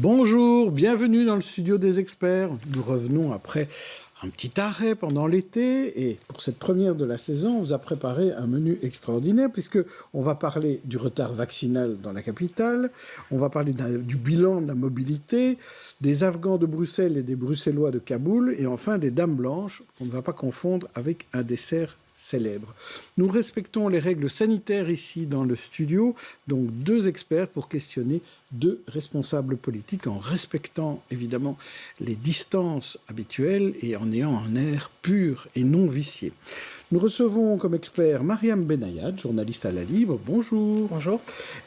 Bonjour, bienvenue dans le studio des experts. Nous revenons après un petit arrêt pendant l'été et pour cette première de la saison, on vous a préparé un menu extraordinaire puisque on va parler du retard vaccinal dans la capitale, on va parler du bilan de la mobilité, des Afghans de Bruxelles et des Bruxellois de Kaboul et enfin des Dames blanches qu'on ne va pas confondre avec un dessert célèbre. Nous respectons les règles sanitaires ici dans le studio, donc 2 experts pour questionner 2 responsables politiques en respectant évidemment les distances habituelles et en ayant un air pur et non vicié. Nous recevons comme expert Mariam Benayad, journaliste à La Libre. Bonjour. Bonjour.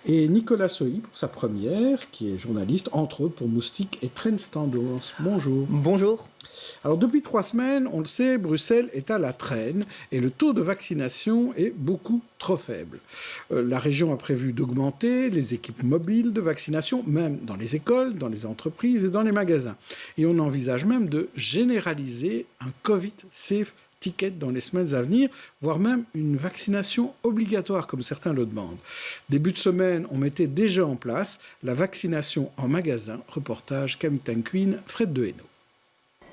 Et Nicolas Sohi pour sa première, qui est journaliste entre autres pour Moustique et Trends Tendance. Bonjour. Bonjour. Alors depuis 3 semaines, on le sait, Bruxelles est à la traîne et le taux de vaccination est beaucoup trop faible. La région a prévu d'augmenter les équipes mobiles de vaccination, même dans les écoles, dans les entreprises et dans les magasins. Et on envisage même de généraliser un Covid Safe Ticket dans les semaines à venir, voire même une vaccination obligatoire, comme certains le demandent. Début de semaine, on mettait déjà en place la vaccination en magasin. Reportage Camille Tanquin, Fred Dehaenaut.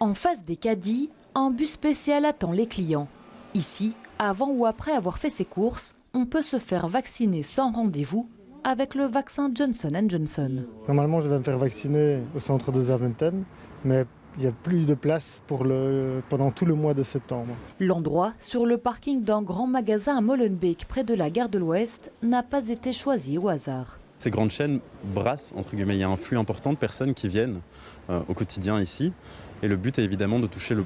En face des caddies, un bus spécial attend les clients. Ici, avant ou après avoir fait ses courses, on peut se faire vacciner sans rendez-vous avec le vaccin Johnson & Johnson. Normalement, je vais me faire vacciner au centre de Zaventem, mais il n'y a plus de place pendant tout le mois de septembre. L'endroit, sur le parking d'un grand magasin à Molenbeek, près de la gare de l'Ouest, n'a pas été choisi au hasard. Ces grandes chaînes brassent, entre guillemets, il y a un flux important de personnes qui viennent au quotidien ici. Et le but est évidemment de toucher le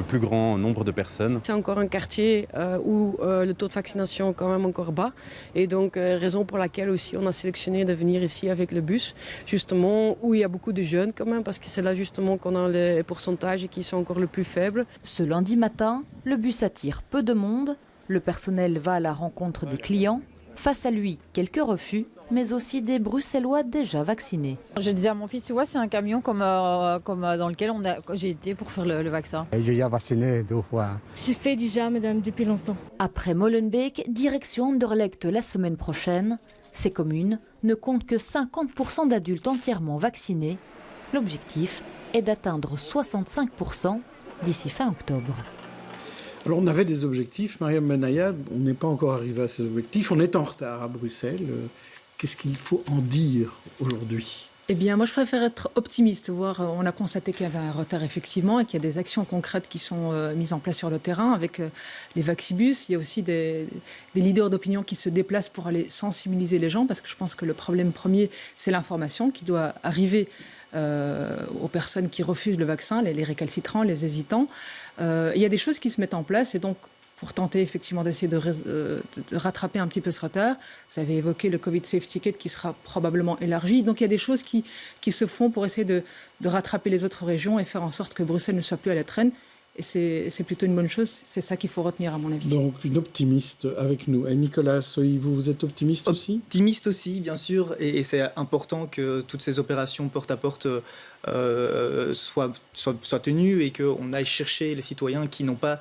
plus grand nombre de personnes. C'est encore un quartier où le taux de vaccination est quand même encore bas. Et donc, raison pour laquelle aussi on a sélectionné de venir ici avec le bus, justement, où il y a beaucoup de jeunes quand même, parce que c'est là justement qu'on a les pourcentages qui sont encore le plus faibles. Ce lundi matin, le bus attire peu de monde. Le personnel va à la rencontre des clients. Face à lui, quelques refus, mais aussi des Bruxellois déjà vaccinés. Je disais à mon fils, tu vois, c'est un camion comme dans lequel j'ai été pour faire le vaccin. J'ai déjà vacciné 2 fois. J'ai fait déjà, madame, depuis longtemps. Après Molenbeek, direction Anderlecht la semaine prochaine. Ces communes ne comptent que 50% d'adultes entièrement vaccinés. L'objectif est d'atteindre 65% d'ici fin octobre. Alors on avait des objectifs, Mariam Benayad, on n'est pas encore arrivé à ces objectifs, on est en retard à Bruxelles. Qu'est-ce qu'il faut en dire aujourd'hui ? Eh bien, moi, je préfère être optimiste. On a constaté qu'il y avait un retard, effectivement, et qu'il y a des actions concrètes qui sont mises en place sur le terrain avec les Vaxibus. Il y a aussi des leaders d'opinion qui se déplacent pour aller sensibiliser les gens, parce que je pense que le problème premier, c'est l'information qui doit arriver aux personnes qui refusent le vaccin, les récalcitrants, les hésitants. Il y a des choses qui se mettent en place, et donc, pour tenter effectivement d'essayer de rattraper un petit peu ce retard. Vous avez évoqué le Covid Safe Ticket qui sera probablement élargi. Donc il y a des choses qui se font pour essayer de rattraper les autres régions et faire en sorte que Bruxelles ne soit plus à la traîne. Et c'est plutôt une bonne chose. C'est ça qu'il faut retenir, à mon avis. Donc une optimiste avec nous. Et Nicolas Sohi, vous êtes optimiste aussi ? Optimiste aussi, bien sûr. Et c'est important que toutes ces opérations porte à porte soient tenues et qu'on aille chercher les citoyens qui n'ont pas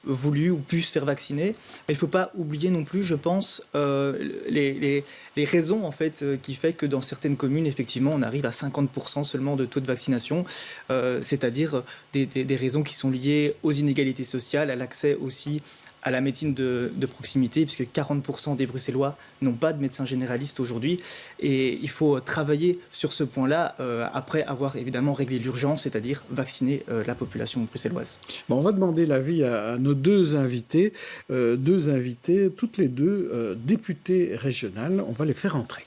voulu ou pu se faire vacciner. Mais il ne faut pas oublier non plus, je pense, les raisons en fait, qui fait que dans certaines communes, effectivement, on arrive à 50% seulement de taux de vaccination, c'est-à-dire des raisons qui sont liées aux inégalités sociales, à l'accès aussi à la médecine de proximité, puisque 40% des Bruxellois n'ont pas de médecin généraliste aujourd'hui. Et il faut travailler sur ce point-là, après avoir évidemment réglé l'urgence, c'est-à-dire vacciner la population bruxelloise. Bon, on va demander l'avis à nos 2 invités, toutes les 2 députées régionales. On va les faire entrer.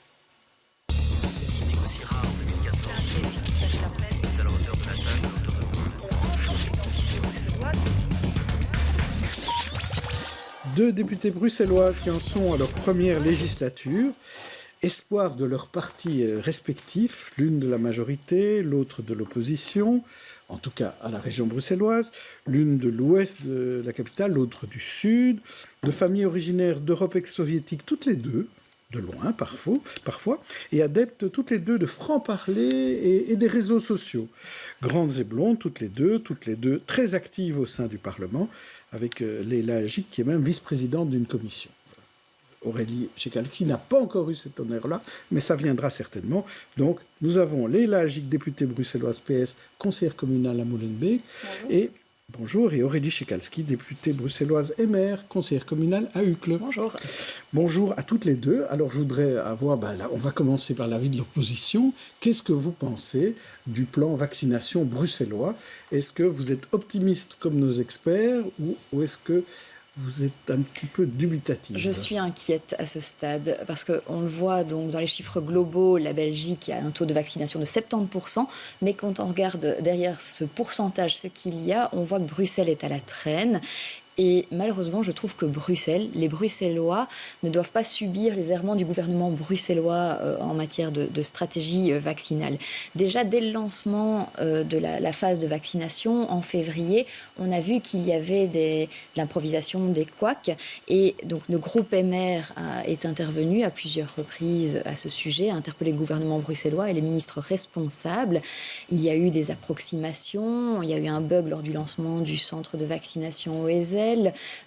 Deux députées bruxelloises qui en sont à leur première législature, espoir de leurs partis respectifs, l'une de la majorité, l'autre de l'opposition, en tout cas à la région bruxelloise, l'une de l'ouest de la capitale, l'autre du sud, de familles originaires d'Europe ex-soviétique, toutes les 2, de loin parfois, et adeptes toutes les 2 de franc-parler et des réseaux sociaux. Grandes et blondes, toutes les deux très actives au sein du Parlement, avec Leila Agit, qui est même vice-présidente d'une commission. Aurélie Tchaikalski n'a pas encore eu cet honneur-là, mais ça viendra certainement. Donc, nous avons Leila Hagic, députée bruxelloise PS, conseillère communale à Molenbeek, et Aurélie Tchaikalski, députée bruxelloise et maire, conseillère communale à Uccle. Bonjour. Bonjour à toutes les deux. Alors, je voudrais avoir, on va commencer par l'avis de l'opposition. Qu'est-ce que vous pensez du plan vaccination bruxellois? Est-ce que vous êtes optimiste comme nos experts ou est-ce que vous êtes un petit peu dubitatif? Je suis inquiète à ce stade parce qu'on le voit donc dans les chiffres globaux, la Belgique a un taux de vaccination de 70%, mais quand on regarde derrière ce pourcentage ce qu'il y a, on voit que Bruxelles est à la traîne. Et malheureusement, je trouve que les Bruxellois ne doivent pas subir les errements du gouvernement bruxellois en matière de stratégie vaccinale. Déjà, dès le lancement de la phase de vaccination en février, on a vu qu'il y avait de l'improvisation des couacs. Et donc, le groupe MR est intervenu à plusieurs reprises à ce sujet, a interpellé le gouvernement bruxellois et les ministres responsables. Il y a eu des approximations, il y a eu un bug lors du lancement du centre de vaccination OSL.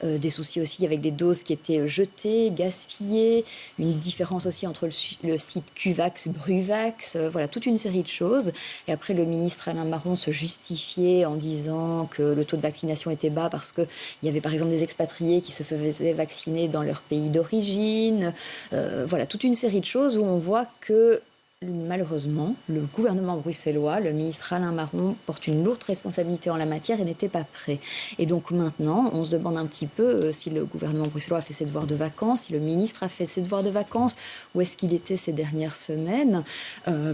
Des soucis aussi avec des doses qui étaient jetées, gaspillées, une différence aussi entre le site Qvax, Bruvax, voilà, toute une série de choses. Et après, le ministre Alain Marron se justifiait en disant que le taux de vaccination était bas parce qu'il y avait par exemple des expatriés qui se faisaient vacciner dans leur pays d'origine. Voilà, toute une série de choses où on voit que malheureusement, le gouvernement bruxellois, le ministre Alain Marron, porte une lourde responsabilité en la matière et n'était pas prêt. Et donc maintenant, on se demande un petit peu si le gouvernement bruxellois a fait ses devoirs de vacances, si le ministre a fait ses devoirs de vacances, où est-ce qu'il était ces dernières semaines,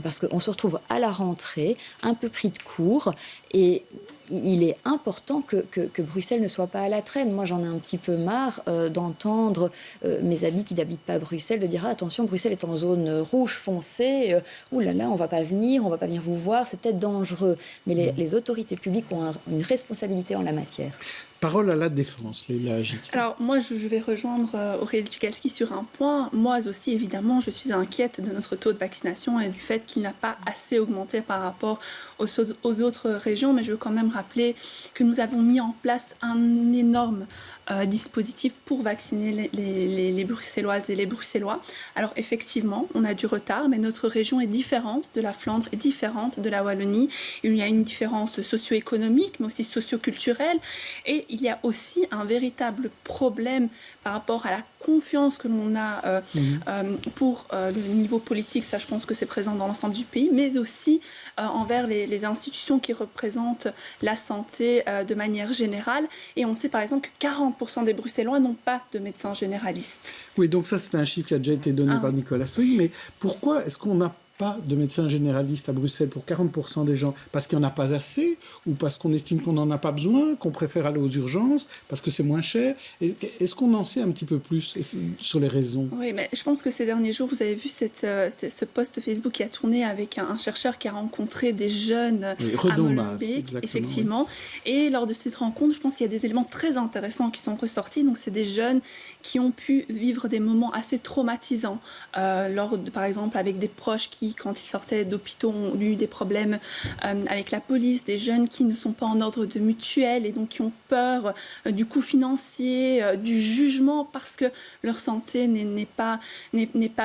parce qu'on se retrouve à la rentrée, un peu pris de court, et il est important que Bruxelles ne soit pas à la traîne. Moi, j'en ai un petit peu marre d'entendre mes amis qui n'habitent pas à Bruxelles de dire attention, Bruxelles est en zone rouge foncée, ouh là là, on ne va pas venir vous voir, c'est peut-être dangereux. Mais les autorités publiques ont une responsabilité en la matière. Parole à la défense, Leila Hagic. Alors moi, je vais rejoindre Aurélie Tchaikalski sur un point. Moi aussi, évidemment, je suis inquiète de notre taux de vaccination et du fait qu'il n'a pas assez augmenté par rapport aux autres régions. Mais je veux quand même rappeler que nous avons mis en place un énorme dispositif pour vacciner les Bruxelloises et les Bruxellois. Alors effectivement, on a du retard, mais notre région est différente de la Flandre, est différente de la Wallonie. Il y a une différence socio-économique, mais aussi socio-culturelle. Et il y a aussi un véritable problème par rapport à la confiance que l'on a pour le niveau politique. Ça, je pense que c'est présent dans l'ensemble du pays, mais aussi envers les institutions qui représentent la santé de manière générale. Et on sait par exemple que 40% des Bruxellois n'ont pas de médecin généraliste. Oui, donc ça, c'est un chiffre qui a déjà été donné par Nicolas Soig. Mais pourquoi est-ce qu'on n'a pas de médecin généraliste à Bruxelles pour 40% des gens? Parce qu'il n'y en a pas assez, ou parce qu'on estime qu'on n'en a pas besoin, qu'on préfère aller aux urgences, parce que c'est moins cher? Est-ce qu'on en sait un petit peu plus sur les raisons? Oui, mais je pense que ces derniers jours, vous avez vu ce post Facebook qui a tourné avec un chercheur qui a rencontré des jeunes à Molenbeek, effectivement. Oui. Et lors de cette rencontre, je pense qu'il y a des éléments très intéressants qui sont ressortis. Donc, c'est des jeunes qui ont pu vivre des moments assez traumatisants, par exemple, avec des proches qui, quand ils sortaient d'hôpitaux, ont eu des problèmes avec la police, des jeunes qui ne sont pas en ordre de mutuelle et donc qui ont peur du coût financier, du jugement parce que leur santé n'est pas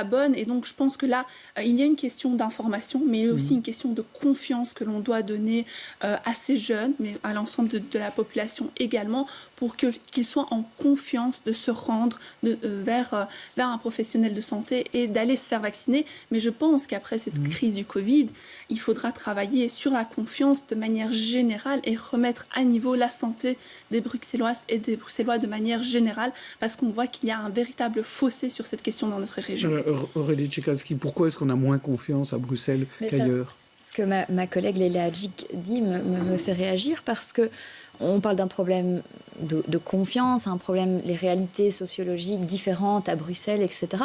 bonne. Et donc, je pense que là, il y a une question d'information, mais il y a aussi une question de confiance que l'on doit donner à ces jeunes, mais à l'ensemble de la population également, pour qu'ils soient en confiance de se rendre vers un professionnel de santé et d'aller se faire vacciner. Mais je pense qu'après cette crise du Covid, il faudra travailler sur la confiance de manière générale et remettre à niveau la santé des Bruxelloises et des Bruxellois de manière générale, parce qu'on voit qu'il y a un véritable fossé sur cette question dans notre région. Aurélie Tchaikalski, pourquoi est-ce qu'on a moins confiance à Bruxelles qu'ailleurs? Ce que ma collègue Leila Hagic dit me fait réagir, parce que on parle d'un problème de confiance, un problème, les réalités sociologiques différentes à Bruxelles, etc.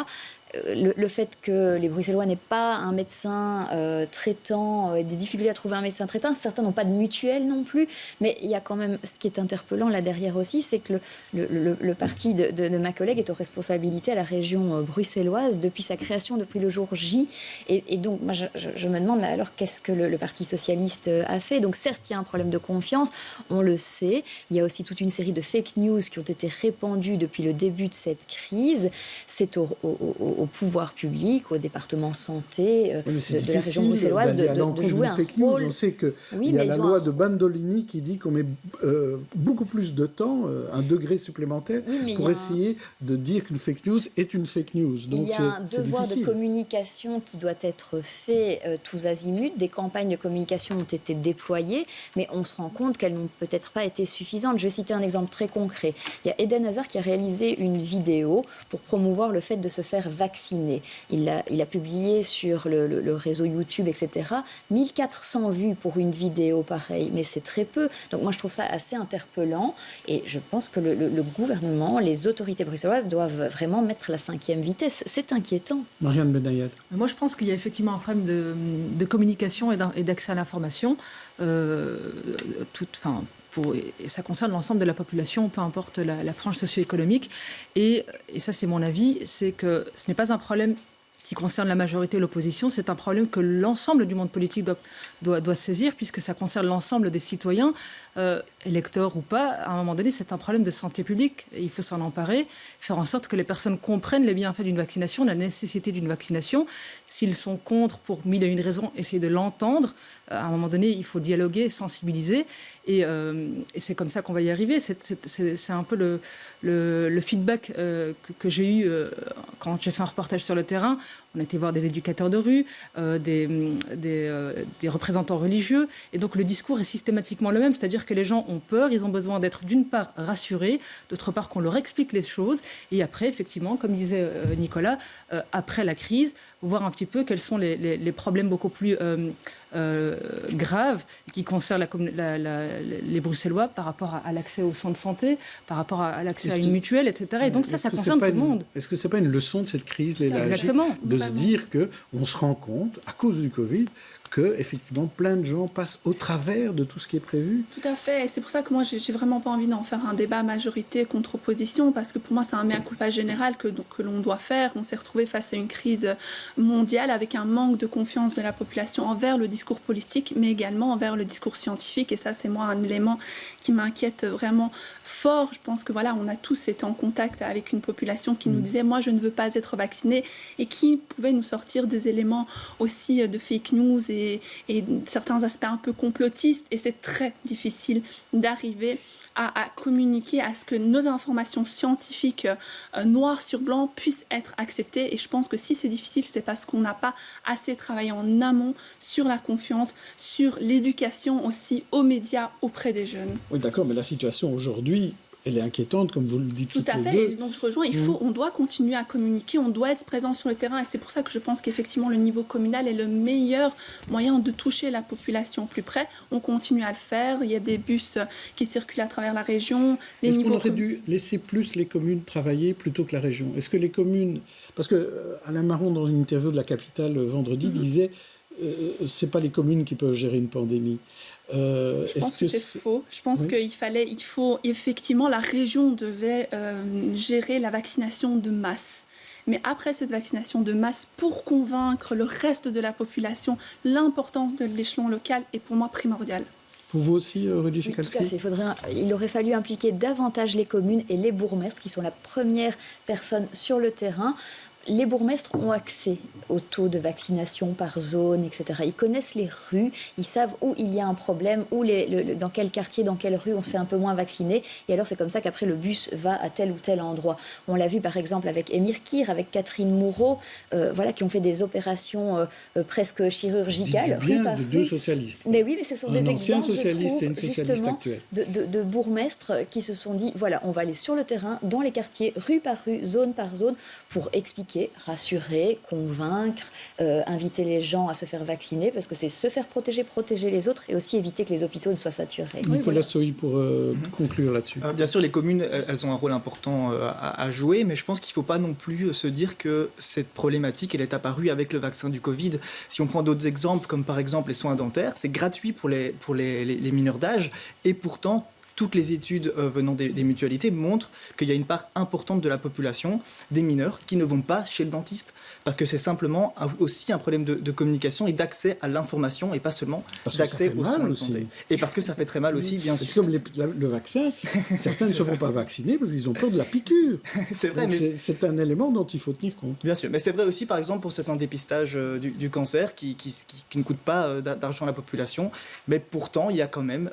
le fait que les Bruxellois n'aient pas un médecin traitant, des difficultés à trouver un médecin traitant, certains n'ont pas de mutuelle non plus, mais il y a quand même, ce qui est interpellant là derrière aussi, c'est que le parti de ma collègue est aux responsabilités à la région bruxelloise depuis sa création, depuis le jour J, et donc moi je me demande alors qu'est-ce que le Parti socialiste a fait. Donc certes il y a un problème de confiance, on le sait, il y a aussi toute une série de fake news qui ont été répandues depuis le début de cette crise. C'est au pouvoir public, au département santé de la région bruxelloise de jouer un rôle. On sait qu'il y a la loi de Bandolini qui dit qu'on met beaucoup plus de temps, un degré supplémentaire, pour essayer de dire qu'une fake news est une fake news. Donc, il y a un devoir de communication qui doit être fait tous azimuts. Des campagnes de communication ont été déployées, mais on se rend compte qu'elles n'ont peut-être pas été suffisantes. Je vais citer un exemple très concret. Il y a Eden Hazard qui a réalisé une vidéo pour promouvoir le fait de se faire vacciner. Il a publié sur le réseau YouTube, etc. 1400 vues pour une vidéo pareille, mais c'est très peu. Donc moi je trouve ça assez interpellant et je pense que le gouvernement, les autorités bruxelloises doivent vraiment mettre la 5e vitesse. C'est inquiétant. Marianne Benayed. Moi je pense qu'il y a effectivement un problème de communication et d'accès à l'information. Et ça concerne l'ensemble de la population, peu importe la frange socio-économique. Et ça, c'est mon avis, c'est que ce n'est pas un problème qui concerne la majorité et l'opposition, c'est un problème que l'ensemble du monde politique doit saisir, puisque ça concerne l'ensemble des citoyens, électeurs ou pas. À un moment donné, c'est un problème de santé publique. Et il faut s'en emparer, faire en sorte que les personnes comprennent les bienfaits d'une vaccination, la nécessité d'une vaccination. S'ils sont contre pour 1001 raisons, essayer de l'entendre. À un moment donné, il faut dialoguer, sensibiliser. Et c'est comme ça qu'on va y arriver. C'est un peu le feedback que j'ai eu quand j'ai fait un reportage sur le terrain. On a été voir des éducateurs de rue, des représentants religieux. Et donc le discours est systématiquement le même. C'est-à-dire que les gens ont peur, ils ont besoin d'être d'une part rassurés, d'autre part qu'on leur explique les choses. Et après, effectivement, comme disait Nicolas, après la crise, voir un petit peu quels sont les problèmes beaucoup plus graves qui concernent les Bruxellois par rapport à l'accès aux soins de santé, par rapport à l'accès à une mutuelle, etc. Et donc ça concerne tout le monde. Est-ce que ce n'est pas une leçon de cette crise, Exactement. de se dire qu'on se rend compte, à cause du Covid, que effectivement plein de gens passent au travers de tout ce qui est prévu. Tout à fait, et c'est pour ça que moi j'ai vraiment pas envie d'en faire un débat majorité contre opposition, parce que pour moi c'est un mea culpa général que l'on doit faire. On s'est retrouvé face à une crise mondiale avec un manque de confiance de la population envers le discours politique, mais également envers le discours scientifique, et ça c'est moi un élément qui m'inquiète vraiment fort. Je pense que voilà, on a tous été en contact avec une population qui nous disait moi je ne veux pas être vaccinée, et qui pouvait nous sortir des éléments aussi de fake news et certains aspects un peu complotistes, et c'est très difficile d'arriver à communiquer à ce que nos informations scientifiques noir sur blanc puissent être acceptées. Et je pense que si c'est difficile, c'est parce qu'on n'a pas assez travaillé en amont sur la confiance, sur l'éducation aussi aux médias auprès des jeunes. Oui, d'accord, mais la situation aujourd'hui, elle est inquiétante, comme vous le dites toutes les deux. Tout à fait, donc je rejoins, on doit continuer à communiquer, on doit être présent sur le terrain, et c'est pour ça que je pense qu'effectivement le niveau communal est le meilleur moyen de toucher la population plus près. On continue à le faire, il y a des bus qui circulent à travers la région. Est-ce qu'on aurait dû laisser plus les communes travailler plutôt que la région? Est-ce que les communes... Parce que Alain Marron, dans une interview de La Capitale vendredi, disait c'est pas les communes qui peuvent gérer une pandémie. Je pense que c'est faux. Je pense qu'il faut effectivement, la région devait gérer la vaccination de masse. Mais après cette vaccination de masse, pour convaincre le reste de la population, l'importance de l'échelon local est pour moi primordiale. Pour vous aussi, Rudy Cicalski? Tout à fait. Il aurait fallu impliquer davantage les communes et les bourgmestres, qui sont la première personne sur le terrain. Les bourgmestres ont accès au taux de vaccination par zone, etc. Ils connaissent les rues, ils savent où il y a un problème, dans quel quartier, dans quelle rue on se fait un peu moins vacciner. Et alors c'est comme ça qu'après le bus va à tel ou tel endroit. On l'a vu par exemple avec Émir Kir, avec Catherine Moureau, qui ont fait des opérations presque chirurgicales. Du bien de deux socialistes. Mais oui, mais ce sont des exemples, socialiste et une socialiste actuelle. De bourgmestres qui se sont dit, voilà, on va aller sur le terrain, dans les quartiers, rue par rue, zone par zone, pour expliquer expliquer, rassurer, convaincre, inviter les gens à se faire vacciner, parce que c'est se faire protéger les autres et aussi éviter que les hôpitaux ne soient saturés. Nicolas Sohi, pour conclure là-dessus. Bien sûr, les communes, elles ont un rôle important à jouer, mais je pense qu'il ne faut pas non plus se dire que cette problématique, elle est apparue avec le vaccin du Covid. Si on prend d'autres exemples, comme par exemple les soins dentaires, c'est gratuit pour les mineurs d'âge, et pourtant, toutes les études venant des mutualités montrent qu'il y a une part importante de la population, des mineurs, qui ne vont pas chez le dentiste. Parce que c'est simplement aussi un problème de communication et d'accès à l'information, et pas seulement d'accès aux soins de santé. Et parce que ça fait très mal aussi, bien sûr. C'est comme le vaccin, certains ne se font pas vacciner parce qu'ils ont peur de la piqûre. C'est vrai, mais c'est un élément dont il faut tenir compte. Bien sûr, mais c'est vrai aussi, par exemple, pour certains dépistages du cancer qui ne coûtent pas d'argent à la population, mais pourtant, il y a quand même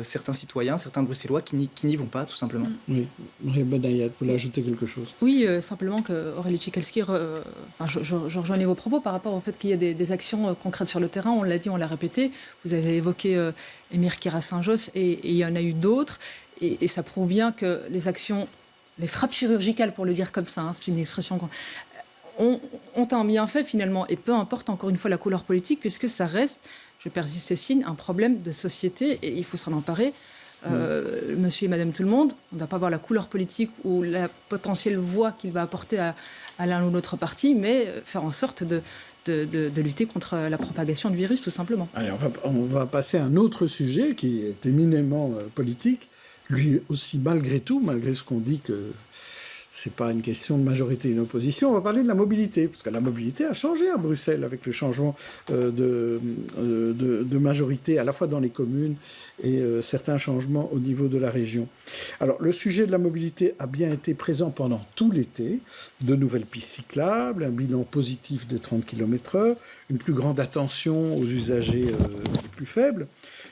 certains citoyens, certains bruxellois qui n'y vont pas, tout simplement. Oui, Marie Benayat, vous voulez ajouter quelque chose? Oui, simplement que Aurélie Tchikalski, je rejoignais vos propos par rapport au fait qu'il y a des actions concrètes sur le terrain. On l'a dit, on l'a répété. Vous avez évoqué Émir Kira-Saint-Josse et il y en a eu d'autres. Et ça prouve bien que les actions, les frappes chirurgicales, pour le dire comme ça, c'est une expression ont un bienfait finalement. Et peu importe encore une fois la couleur politique, puisque ça reste, je persiste Cécile, un problème de société et il faut s'en emparer. Monsieur et madame tout le monde, on ne doit pas voir la couleur politique ou la potentielle voix qu'il va apporter à l'un ou l'autre parti, mais faire en sorte de lutter contre la propagation du virus, tout simplement. Allez, on va passer à un autre sujet qui est éminemment politique, lui aussi malgré tout, malgré ce qu'on dit que c'est pas une question de majorité et d'opposition. On va parler de la mobilité, parce que la mobilité a changé à Bruxelles avec le changement de majorité à la fois dans les communes et certains changements au niveau de la région. Alors, le sujet de la mobilité a bien été présent pendant tout l'été. De nouvelles pistes cyclables, un bilan positif de 30 km/h, une plus grande attention aux usagers les plus faibles.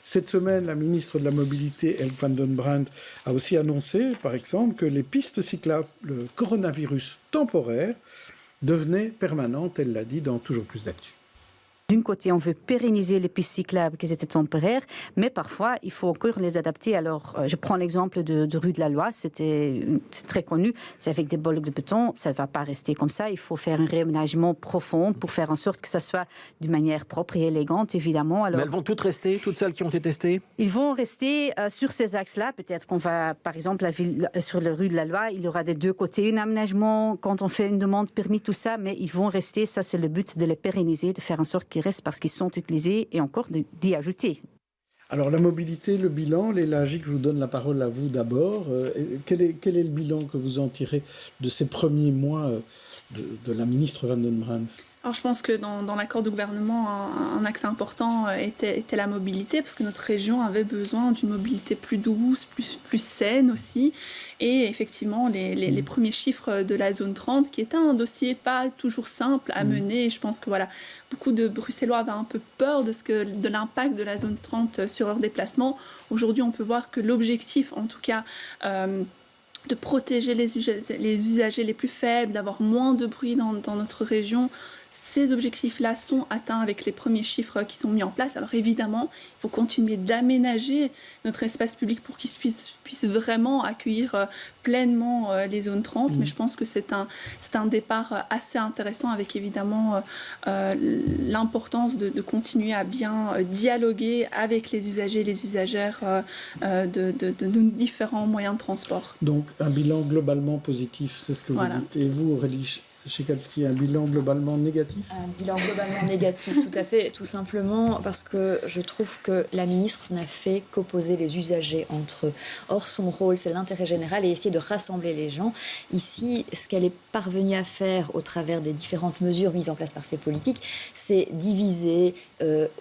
Cette semaine, la ministre de la Mobilité, Elke van den Brandt, a aussi annoncé, par exemple, que les pistes cyclables, le coronavirus temporaire, devenaient permanentes, elle l'a dit, dans Toujours plus d'actu. D'un côté, on veut pérenniser les pistes cyclables qui étaient temporaires, mais parfois, il faut encore les adapter. Alors, je prends l'exemple de rue de la Loi, c'est très connu, c'est avec des blocs de béton, ça ne va pas rester comme ça, il faut faire un réaménagement profond pour faire en sorte que ça soit d'une manière propre et élégante, évidemment. Alors, mais elles vont toutes rester, toutes celles qui ont été testées? Ils vont rester sur ces axes-là, peut-être qu'on va, par exemple, sur la rue de la Loi, il y aura des deux côtés un aménagement quand on fait une demande permis, tout ça, mais ils vont rester, ça c'est le but de les pérenniser, de faire en sorte qu'ils restent parce qu'ils sont utilisés et encore d'y ajouter. Alors la mobilité, le bilan, Léla Agic, je vous donne la parole à vous d'abord. Quel est le bilan que vous en tirez de ces premiers mois de la ministre Van den Brandt? Alors je pense que dans l'accord de gouvernement, un axe important était la mobilité, parce que notre région avait besoin d'une mobilité plus douce, plus saine aussi. Et effectivement, les premiers chiffres de la zone 30, qui était un dossier pas toujours simple à mener. Et je pense que voilà, beaucoup de Bruxellois avaient un peu peur de l'impact de la zone 30 sur leur déplacement. Aujourd'hui, on peut voir que l'objectif, en tout cas, de protéger les usagers les plus faibles, d'avoir moins de bruit dans notre région, ces objectifs-là sont atteints avec les premiers chiffres qui sont mis en place. Alors évidemment, il faut continuer d'aménager notre espace public pour qu'il puisse vraiment accueillir pleinement les zones 30. Mais je pense que c'est un départ assez intéressant avec évidemment l'importance de continuer à bien dialoguer avec les usagers et les usagères de nos différents moyens de transport. Donc un bilan globalement positif, c'est ce que vous dites. Et vous, Aurélie Tchikalski, un bilan globalement négatif? Un bilan globalement négatif, tout à fait, tout simplement parce que je trouve que la ministre n'a fait qu'opposer les usagers entre eux. Or, son rôle, c'est l'intérêt général et essayer de rassembler les gens. Ici, ce qu'elle est parvenue à faire au travers des différentes mesures mises en place par ces politiques, c'est diviser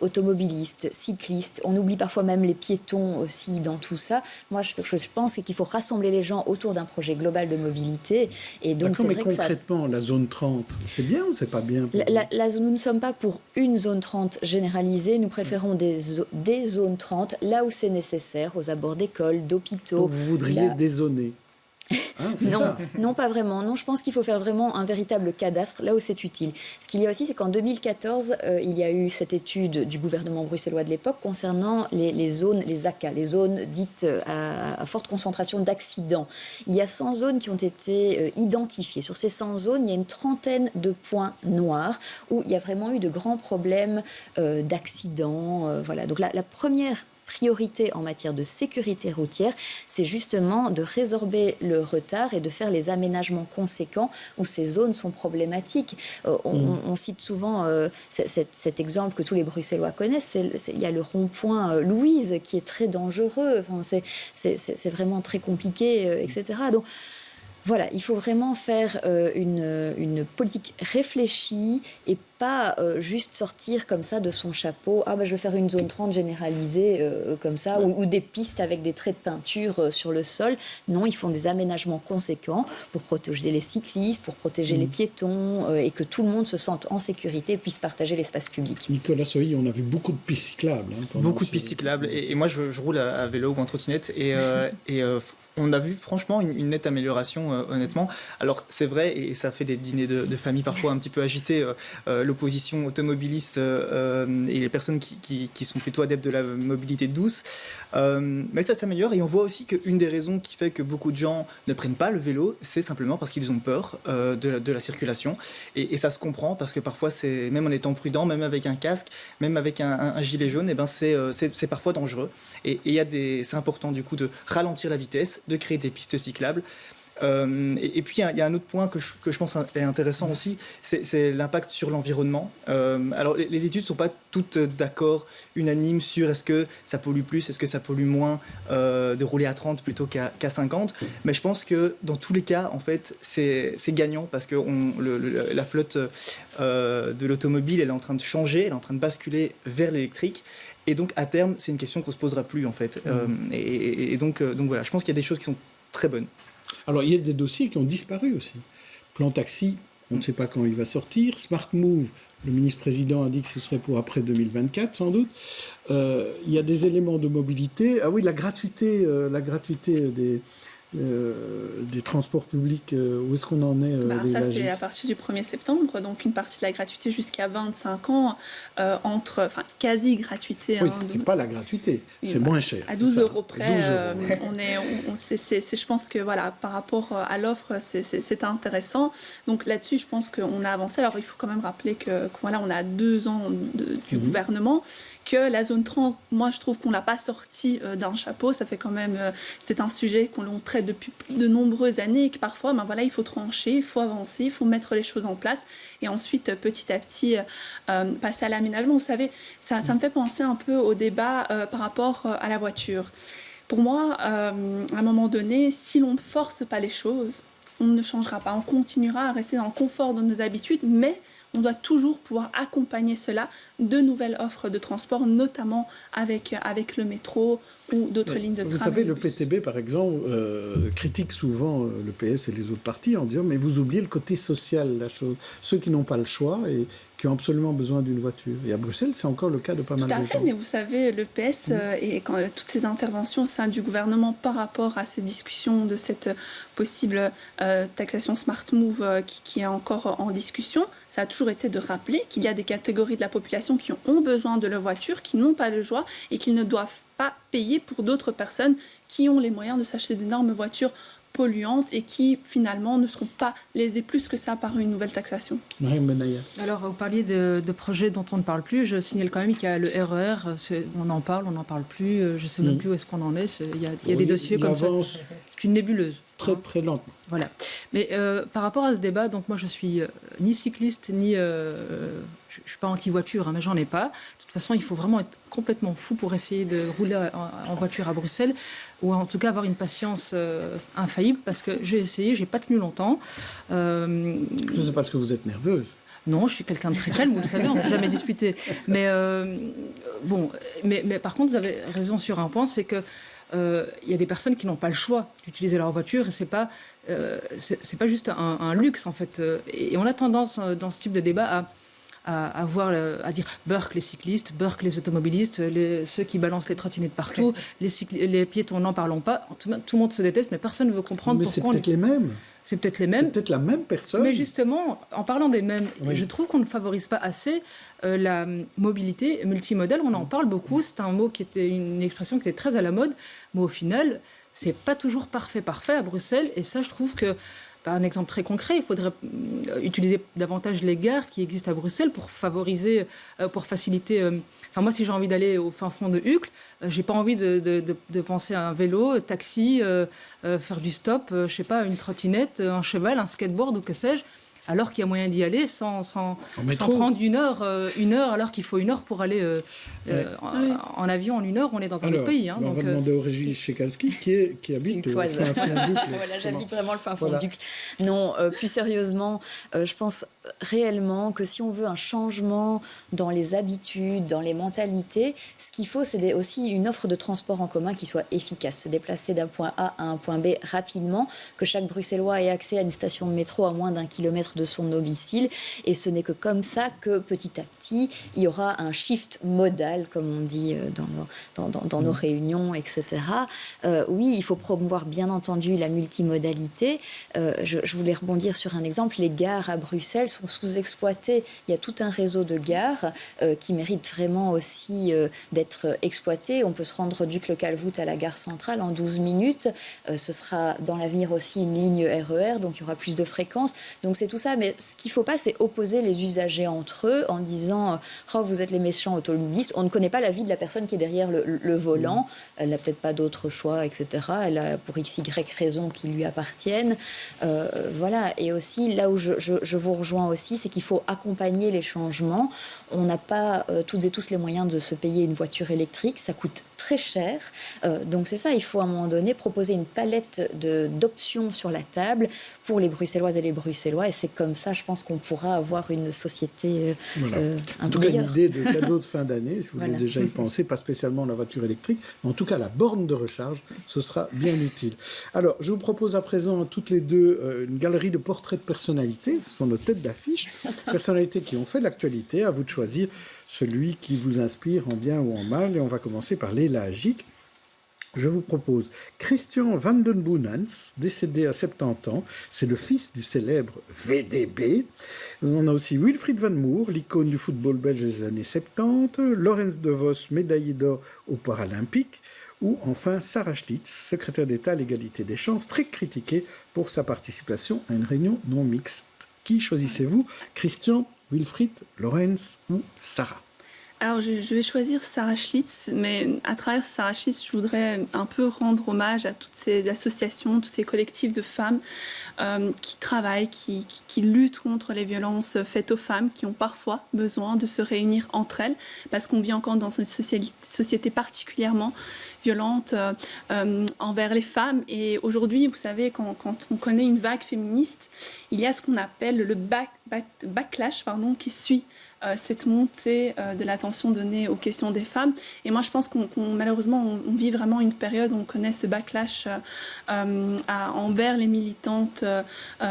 automobilistes, cyclistes. On oublie parfois même les piétons aussi dans tout ça. Moi, ce que je pense, c'est qu'il faut rassembler les gens autour d'un projet global de mobilité. Et donc, c'est vrai que concrètement, la zone 30, c'est bien ou c'est pas bien? Nous ne sommes pas pour une zone 30 généralisée. Nous préférons des zones 30 là où c'est nécessaire, aux abords d'écoles, d'hôpitaux. Donc vous voudriez dézoner? Non, pas vraiment. Non, je pense qu'il faut faire vraiment un véritable cadastre là où c'est utile. Ce qu'il y a aussi, c'est qu'en 2014, il y a eu cette étude du gouvernement bruxellois de l'époque concernant les zones, les ACA, les zones dites à forte concentration d'accidents. Il y a 100 zones qui ont été identifiées. Sur ces 100 zones, il y a une trentaine de points noirs où il y a vraiment eu de grands problèmes d'accidents. Voilà. Donc la première priorité en matière de sécurité routière, c'est justement de résorber le retard et de faire les aménagements conséquents où ces zones sont problématiques. On cite souvent cet exemple que tous les Bruxellois connaissent, il y a le rond-point Louise qui est très dangereux, enfin, c'est vraiment très compliqué, etc. Donc, voilà, il faut vraiment faire une politique réfléchie et pas juste sortir comme ça de son chapeau. Je vais faire une zone 30 généralisée comme ça, ou des pistes avec des traits de peinture sur le sol. Non, ils font des aménagements conséquents pour protéger les cyclistes, pour protéger les piétons et que tout le monde se sente en sécurité et puisse partager l'espace public. Nicolas Sohi, on a vu beaucoup de pistes cyclables. Beaucoup de pistes cyclables. Et moi, je roule à vélo ou en trottinette et on a vu franchement une nette amélioration, honnêtement. Alors, c'est vrai, et ça fait des dîners de famille parfois un petit peu agités, l'opposition automobiliste et les personnes qui sont plutôt adeptes de la mobilité douce. Mais ça s'améliore et on voit aussi qu'une des raisons qui fait que beaucoup de gens ne prennent pas le vélo, c'est simplement parce qu'ils ont peur de la circulation. Et ça se comprend parce que parfois, même en étant prudent, même avec un casque, même avec un gilet jaune, c'est parfois dangereux. Et c'est important du coup de ralentir la vitesse, de créer des pistes cyclables. Et puis il y a un autre point que je pense est intéressant aussi, c'est l'impact sur l'environnement. Alors les études ne sont pas toutes d'accord, unanimes sur est-ce que ça pollue plus, est-ce que ça pollue moins de rouler à 30 plutôt qu'à 50. Mais je pense que dans tous les cas, en fait, c'est gagnant parce que la flotte de l'automobile, elle est en train de changer, elle est en train de basculer vers l'électrique. Et donc à terme, c'est une question qu'on ne se posera plus en fait. Donc voilà, je pense qu'il y a des choses qui sont très bonnes. Alors, il y a des dossiers qui ont disparu aussi. Plan taxi, on ne sait pas quand il va sortir. Smart Move, le ministre-président a dit que ce serait pour après 2024, sans doute. Il y a des éléments de mobilité. Ah oui, la gratuité des transports publics, où est-ce qu'on en est ça, c'est à partir du 1er septembre, donc une partie de la gratuité jusqu'à 25 ans, quasi-gratuité. Oui, c'est pas la gratuité, c'est moins cher. À 12 € près, je pense que voilà, par rapport à l'offre, c'est intéressant. Donc là-dessus, je pense qu'on a avancé. Alors, il faut quand même rappeler que voilà, on a 2 ans du gouvernement, que la zone 30, moi, je trouve qu'on ne l'a pas sorti d'un chapeau. Ça fait quand même... c'est un sujet qu'on traite depuis de nombreuses années et que parfois, il faut trancher, il faut avancer, il faut mettre les choses en place et ensuite, petit à petit, passer à l'aménagement. Vous savez, ça me fait penser un peu au débat par rapport à la voiture. Pour moi, à un moment donné, si l'on ne force pas les choses, on ne changera pas. On continuera à rester dans le confort de nos habitudes, mais on doit toujours pouvoir accompagner cela de nouvelles offres de transport, notamment avec le métro ou d'autres lignes de tram. Vous savez, le PTB, par exemple, critique souvent le PS et les autres partis en disant « mais vous oubliez le côté social de la chose. Ceux qui n'ont pas le choix et qui ont absolument besoin d'une voiture. » Et à Bruxelles, c'est encore le cas de pas mal de gens. Tout à fait, mais vous savez, le PS et toutes ces interventions au sein du gouvernement par rapport à ces discussions de cette possible taxation Smart Move qui est encore en discussion, ça a toujours été de rappeler qu'il y a des catégories de la population qui ont besoin de leur voiture, qui n'ont pas le choix et qui ne doivent pas payer pour d'autres personnes qui ont les moyens de s'acheter d'énormes voitures polluantes et qui finalement ne seront pas lésées plus que ça par une nouvelle taxation. Alors vous parliez de projets dont on ne parle plus, je signale quand même qu'il y a le RER, on en parle plus, je ne sais même plus où est-ce qu'on en est, il y a des dossiers comme ça, c'est une nébuleuse. Très très lentement. Voilà. Mais par rapport à ce débat, donc moi je suis ni cycliste, ni... je ne suis pas anti-voiture, mais j'en ai pas. De toute façon, il faut vraiment être complètement fou pour essayer de rouler en voiture à Bruxelles, ou en tout cas avoir une patience infaillible, parce que j'ai essayé, je n'ai pas tenu longtemps. C'est parce que vous êtes nerveuse. Non, je suis quelqu'un de très calme, vous le savez, on ne s'est jamais disputé. Mais par contre, vous avez raison sur un point, c'est que il y a des personnes qui n'ont pas le choix d'utiliser leur voiture et c'est pas juste un luxe en fait. Et on a tendance dans ce type de débat à dire Burk les cyclistes, Burk les automobilistes, ceux qui balancent les trottinettes partout, les piétons, n'en parlons pas. Tout le monde se déteste, mais personne ne veut comprendre mais pourquoi... c'est peut-être les mêmes. C'est peut-être les mêmes. C'est peut-être la même personne. Mais justement, en parlant des mêmes, je trouve qu'on ne favorise pas assez la mobilité multimodale. On en parle beaucoup. C'est un mot une expression qui était très à la mode. Mais au final, c'est pas toujours parfait à Bruxelles. Et ça, je trouve que, un exemple très concret, il faudrait utiliser davantage les gares qui existent à Bruxelles pour favoriser, pour faciliter... moi, si j'ai envie d'aller au fin fond de Uccle, j'ai pas envie de penser à un vélo, taxi, faire du stop, je sais pas, une trottinette, un cheval, un skateboard ou que sais-je, alors qu'il y a moyen d'y aller sans prendre une heure alors qu'il faut 1 heure pour aller en avion en 1 heure, on est dans un autre pays. On va demander au Régis Czekalski qui habite au fin fond d'Uccle. Voilà, j'habite vraiment le fin fond d'Uccle. Non, plus sérieusement, je pense réellement que si on veut un changement dans les habitudes, dans les mentalités, ce qu'il faut, c'est aussi une offre de transport en commun qui soit efficace. Se déplacer d'un point A à un point B rapidement, que chaque Bruxellois ait accès à une station de métro à moins d'1 kilomètre de son domicile. Et ce n'est que comme ça que petit à petit, il y aura un shift modal, comme on dit dans nos réunions, etc. Oui, il faut promouvoir bien entendu la multimodalité. Je voulais rebondir sur un exemple. Les gares à Bruxelles sont sous-exploitées. Il y a tout un réseau de gares qui mérite vraiment aussi d'être exploité. On peut se rendre d'Uccle-Calvoute à la gare centrale en 12 minutes. Ce sera dans l'avenir aussi une ligne RER, donc il y aura plus de fréquences. Donc c'est tout ça. Mais ce qu'il ne faut pas, c'est opposer les usagers entre eux en disant « Oh, vous êtes les méchants automobilistes ». On ne connaît pas la vie de la personne qui est derrière le volant. Elle n'a peut-être pas d'autre choix, etc. Elle a pour XY raisons qui lui appartiennent. Voilà. Et aussi, là où je vous rejoins aussi, c'est qu'il faut accompagner les changements. On n'a pas toutes et tous les moyens de se payer une voiture électrique. Ça coûte très cher. Donc c'est ça, il faut à un moment donné proposer une palette d'options sur la table pour les Bruxelloises et les Bruxellois. Et c'est comme ça, je pense qu'on pourra avoir une société en tout cas, une idée de cadeau de fin d'année, si vous voulez déjà y penser, pas spécialement la voiture électrique, mais en tout cas la borne de recharge, ce sera bien utile. Alors, je vous propose à présent toutes les deux une galerie de portraits de personnalités. Ce sont nos têtes d'affiche, personnalités qui ont fait de l'actualité. À vous de choisir celui qui vous inspire en bien ou en mal. Et on va commencer par Leila Agic. Je vous propose Christian van den Boenans, décédé à 70 ans. C'est le fils du célèbre VDB. On a aussi Wilfried Van Moer, l'icône du football belge des années 70. Laurens de Vos, médaillé d'or aux Paralympiques. Ou enfin Sarah Schlitz, secrétaire d'État à l'égalité des chances, très critiquée pour sa participation à une réunion non mixte. Qui choisissez-vous? Christian, Wilfried, Laurens ou Sarah? Alors, je vais choisir Sarah Schlitz, mais à travers Sarah Schlitz, je voudrais un peu rendre hommage à toutes ces associations, tous ces collectifs de femmes qui travaillent, qui luttent contre les violences faites aux femmes, qui ont parfois besoin de se réunir entre elles, parce qu'on vit encore dans une société particulièrement violente envers les femmes. Et aujourd'hui, vous savez, quand on connaît une vague féministe, il y a ce qu'on appelle le backlash qui suit cette montée de l'attention donnée aux questions des femmes. Et moi, je pense malheureusement, on vit vraiment une période où on connaît ce backlash envers les militantes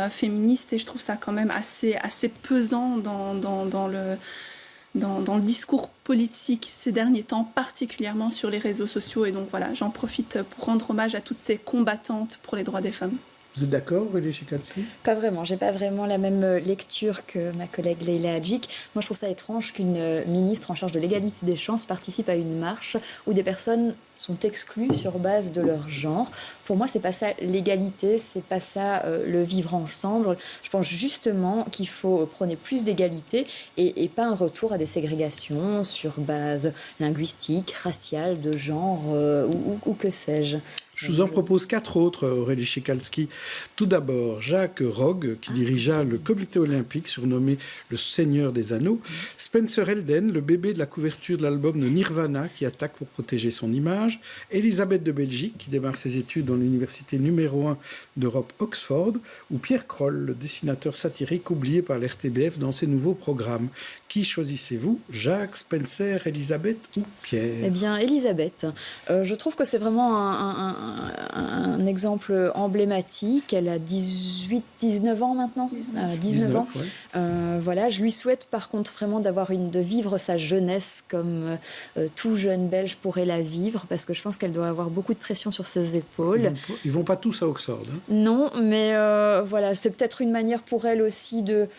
féministes. Et je trouve ça quand même assez pesant dans le discours politique ces derniers temps, particulièrement sur les réseaux sociaux. Et donc voilà, j'en profite pour rendre hommage à toutes ces combattantes pour les droits des femmes. Vous êtes d'accord, Régis Czekalski? Pas vraiment. J'ai pas vraiment la même lecture que ma collègue Leila Agic. Moi, je trouve ça étrange qu'une ministre en charge de l'égalité des chances participe à une marche où des personnes sont exclues sur base de leur genre. Pour moi, c'est pas ça l'égalité, c'est pas ça le vivre ensemble. Je pense justement qu'il faut prôner plus d'égalité et pas un retour à des ségrégations sur base linguistique, raciale, de genre ou que sais-je. Je vous en propose 4 autres, Aurélie Czekalski. Tout d'abord, Jacques Rogge, qui dirigea le comité olympique, surnommé le Seigneur des Anneaux. Spencer Elden, le bébé de la couverture de l'album de Nirvana, qui attaque pour protéger son image. âge, Elisabeth de Belgique, qui démarre ses études dans l'université numéro 1 d'Europe, Oxford, ou Pierre Kroll, le dessinateur satirique oublié par l'RTBF dans ses nouveaux programmes. Qui choisissez-vous, Jacques, Spencer, Elisabeth ou Pierre? Eh bien, Elisabeth. Je trouve que c'est vraiment un exemple emblématique. Elle a 19 ans maintenant. 19 ans. Ouais. Voilà, je lui souhaite par contre vraiment de vivre sa jeunesse comme tout jeune Belge pourrait la vivre, parce que je pense qu'elle doit avoir beaucoup de pression sur ses épaules. Ils vont pas tous à Oxford. Hein. Non, mais voilà, c'est peut-être une manière pour elle aussi de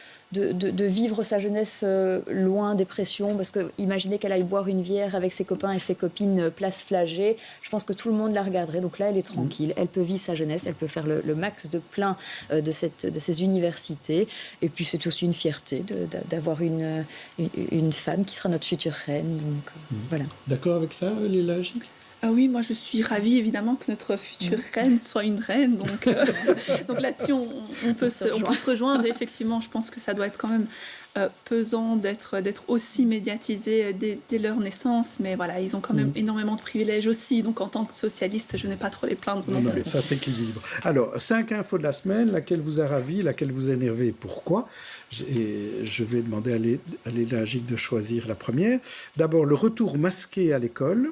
vivre sa jeunesse loin des pressions, parce que imaginez qu'elle aille boire une bière avec ses copains et ses copines place Flagey, je pense que tout le monde la regarderait, donc là elle est tranquille, elle peut vivre sa jeunesse, elle peut faire le max de plein de ces universités, et puis c'est aussi une fierté d'avoir une femme qui sera notre future reine, donc voilà. D'accord avec ça, Léla Gic? Ah oui, moi je suis ravie évidemment que notre future reine soit une reine, donc là-dessus on peut se rejoindre. Et effectivement, je pense que ça doit être quand même pesant d'être aussi médiatisé dès leur naissance, mais voilà, ils ont quand même énormément de privilèges aussi, donc en tant que socialiste, je n'ai pas trop les plaindre non plus. Ça s'équilibre. Alors, 5 infos de la semaine, laquelle vous a ravi, laquelle vous a énervé, pourquoi? Je vais demander à Léla Gic de choisir la première. D'abord, le retour masqué à l'école.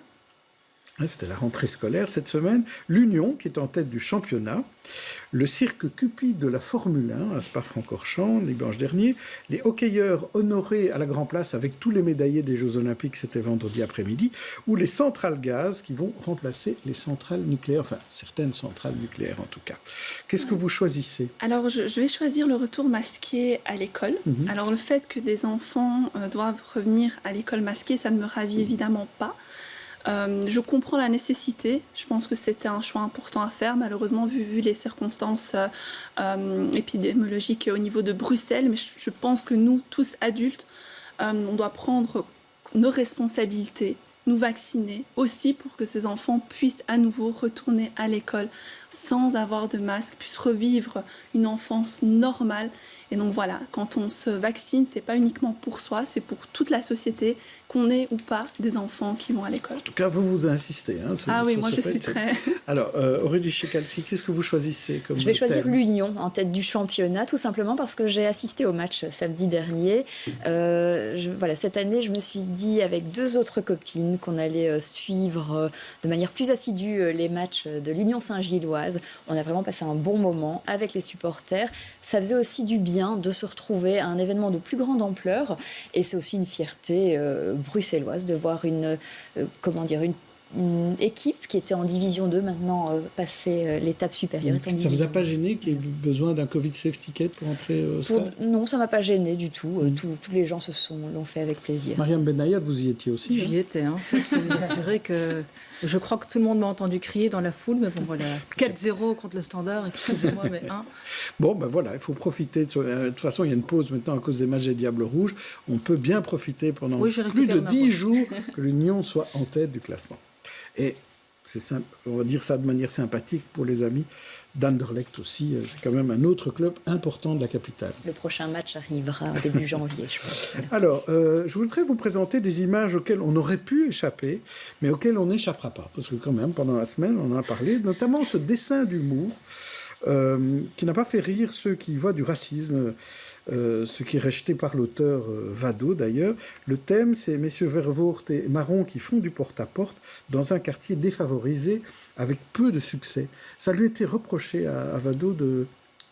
C'était la rentrée scolaire cette semaine. L'Union, qui est en tête du championnat. Le cirque Cupide de la Formule 1 à Spa-Francorchamps, dimanche dernier. Les hockeyeurs honorés à la Grand Place avec tous les médaillés des Jeux Olympiques, c'était vendredi après-midi. Ou les centrales gaz qui vont remplacer les centrales nucléaires, enfin certaines centrales nucléaires en tout cas. Qu'est-ce que vous choisissez? Alors je vais choisir le retour masqué à l'école. Alors le fait que des enfants doivent revenir à l'école masquée, ça ne me ravit évidemment pas. Je comprends la nécessité, je pense que c'était un choix important à faire, malheureusement vu les circonstances épidémiologiques au niveau de Bruxelles, mais je pense que nous, tous adultes, on doit prendre nos responsabilités, nous vacciner aussi pour que ces enfants puissent à nouveau retourner à l'école sans avoir de masque, puissent revivre une enfance normale. Et donc voilà, quand on se vaccine, c'est pas uniquement pour soi, c'est pour toute la société, qu'on ait ou pas des enfants qui vont à l'école. En tout cas, vous insistez. Hein, ah oui, moi je suis très... Alors, Aurélie Checalzi, qu'est-ce que vous choisissez comme Je vais choisir l'Union en tête du championnat, tout simplement parce que j'ai assisté au match samedi dernier. Voilà, cette année, je me suis dit avec 2 autres copines qu'on allait suivre de manière plus assidue les matchs de l'Union Saint-Gilloise. On a vraiment passé un bon moment avec les supporters. Ça faisait aussi du bien de se retrouver à un événement de plus grande ampleur, et c'est aussi une fierté bruxelloise de voir une équipe qui était en division 2 maintenant passer l'étape supérieure. Ça vous a pas gêné qu'il y ait besoin d'un Covid safe ticket pour entrer au stade? Non, ça m'a pas gêné du tout. Tous les gens l'ont fait avec plaisir. Mariam Benayad, vous y étiez aussi? J'y étais. Ça, je peux vous assurer que je crois que tout le monde m'a entendu crier dans la foule, mais bon voilà, 4-0 contre le Standard, excusez-moi, mais 1. Bon, ben voilà, il faut profiter. De toute façon, il y a une pause maintenant à cause des matchs des Diables Rouges. On peut bien profiter pendant plus de 10 jours que l'Union soit en tête du classement. Et c'est simple, on va dire ça de manière sympathique pour les amis d'Anderlecht aussi. C'est quand même un autre club important de la capitale. Le prochain match arrivera début janvier, je crois. Alors, je voudrais vous présenter des images auxquelles on aurait pu échapper, mais auxquelles on n'échappera pas. Parce que quand même, pendant la semaine, on en a parlé, notamment ce dessin d'humour qui n'a pas fait rire ceux qui voient du racisme, ce qui est rejeté par l'auteur Vado d'ailleurs. Le thème, c'est messieurs Vervoort et Marron qui font du porte-à-porte dans un quartier défavorisé avec peu de succès. Ça lui a été reproché à Vado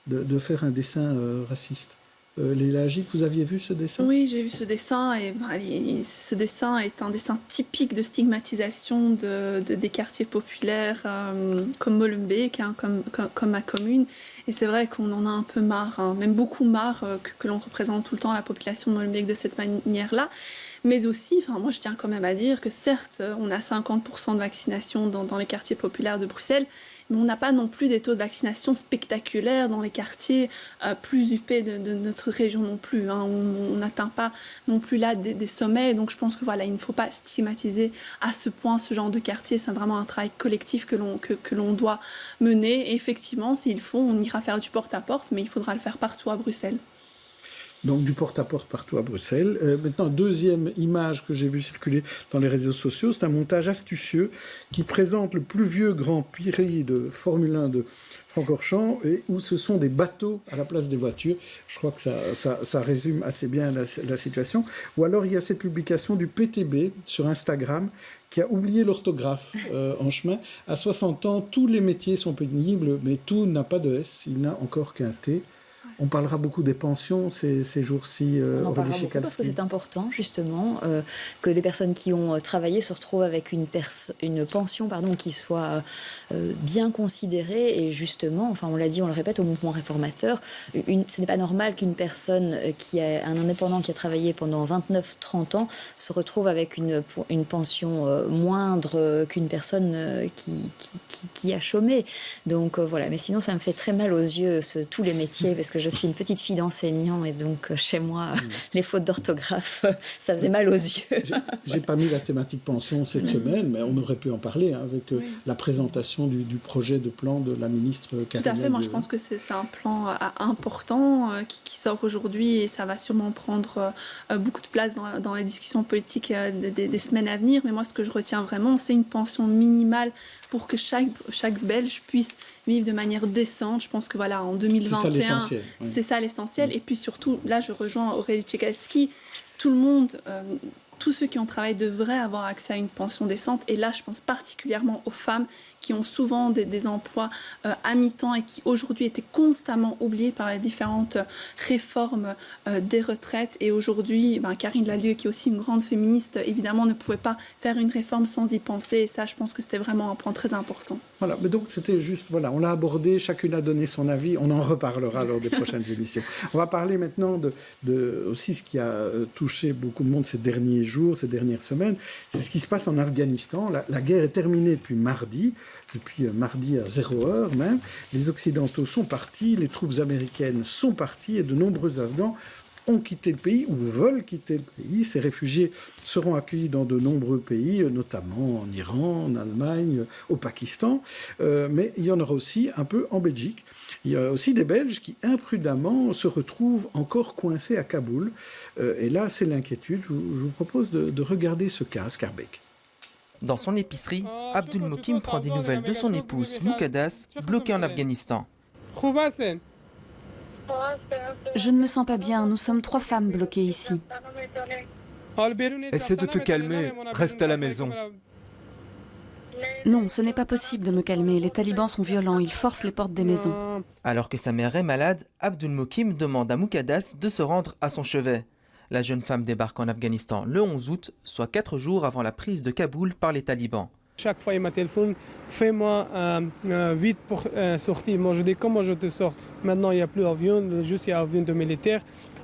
de faire un dessin raciste. Léla Gic, vous aviez vu ce dessin? Oui, j'ai vu ce dessin, et ce dessin est un dessin typique de stigmatisation des quartiers populaires comme Molenbeek, comme ma commune. Et c'est vrai qu'on en a un peu marre, même beaucoup marre que l'on représente tout le temps la population de Molenbeek de cette manière-là. Mais aussi, moi je tiens quand même à dire que certes, on a 50% de vaccination dans les quartiers populaires de Bruxelles, mais on n'a pas non plus des taux de vaccination spectaculaires dans les quartiers plus huppés de notre région non plus. On n'atteint pas non plus là des sommets. Donc je pense que voilà, il ne faut pas stigmatiser à ce point ce genre de quartier. C'est vraiment un travail collectif que l'on doit mener. Et effectivement, s'il faut, on ira faire du porte-à-porte, mais il faudra le faire partout à Bruxelles. Donc du porte-à-porte partout à Bruxelles. Maintenant, deuxième image que j'ai vue circuler dans les réseaux sociaux, c'est un montage astucieux qui présente le plus vieux Grand Prix de Formule 1 de Francorchamps, et où ce sont des bateaux à la place des voitures. Je crois que ça résume assez bien la situation. Ou alors il y a cette publication du PTB sur Instagram qui a oublié l'orthographe en chemin. À 60 ans, tous les métiers sont pénibles, mais tout n'a pas de S, il n'a encore qu'un T. On parlera beaucoup des pensions ces jours-ci. On en parlera beaucoup parce que c'est important, justement, que des personnes qui ont travaillé se retrouvent avec une pension qui soit bien considérée. Et justement, enfin, on l'a dit, on le répète, au mouvement réformateur, ce n'est pas normal qu'une personne un indépendant qui a travaillé pendant 29-30 ans se retrouve avec une pension moindre qu'une personne qui a chômé. Donc voilà, mais sinon ça me fait très mal aux yeux, tous les métiers, parce que je suis une petite fille d'enseignant et donc chez moi, les fautes d'orthographe, ça faisait mal aux yeux. J'ai pas mis la thématique pension cette semaine, mais on aurait pu en parler avec la présentation du projet de plan de la ministre Karine. Tout à fait, moi je pense que c'est un plan important qui sort aujourd'hui et ça va sûrement prendre beaucoup de place dans les discussions politiques des semaines à venir. Mais moi ce que je retiens vraiment, c'est une pension minimale pour que chaque Belge puisse vivre de manière décente. Je pense que voilà, en 2021, c'est ça l'essentiel. Et puis surtout, là je rejoins Aurélie Tchaikalski, tout le monde, tous ceux qui ont travaillé devraient avoir accès à une pension décente. Et là, je pense particulièrement aux femmes qui ont souvent des emplois à mi-temps et qui aujourd'hui étaient constamment oubliés par les différentes réformes des retraites. Et aujourd'hui, Karine Lallieu, qui est aussi une grande féministe, évidemment ne pouvait pas faire une réforme sans y penser. Et ça, je pense que c'était vraiment un point très important. Voilà, mais donc c'était juste, voilà, on l'a abordé, chacune a donné son avis, on en reparlera lors des prochaines émissions. On va parler maintenant de aussi ce qui a touché beaucoup de monde ces derniers jours, ces dernières semaines, c'est ce qui se passe en Afghanistan. La guerre est terminée depuis mardi à 0h même. Les Occidentaux sont partis, les troupes américaines sont parties et de nombreux Afghans ont quitté le pays ou veulent quitter le pays. Ces réfugiés seront accueillis dans de nombreux pays, notamment en Iran, en Allemagne, au Pakistan. Mais il y en aura aussi un peu en Belgique. Il y a aussi des Belges qui, imprudemment, se retrouvent encore coincés à Kaboul. Et là, c'est l'inquiétude. Je vous propose de regarder ce cas à Schaerbeek. Dans son épicerie, Abdul Mokim prend des nouvelles de son épouse Muqaddas, bloquée en Afghanistan. Je ne me sens pas bien, nous sommes 3 femmes bloquées ici. Essaie de te calmer, reste à la maison. Non, ce n'est pas possible de me calmer, les talibans sont violents, ils forcent les portes des maisons. Alors que sa mère est malade, Abdul Mokim demande à Muqaddas de se rendre à son chevet. La jeune femme débarque en Afghanistan le 11 août, soit 4 jours avant la prise de Kaboul par les talibans. Chaque fois, il m'a téléphoné, fais-moi vite pour sortir. Moi, je dis, comment je te sors? Maintenant, il n'y a plus d'avion, juste il y a un avion de militaire.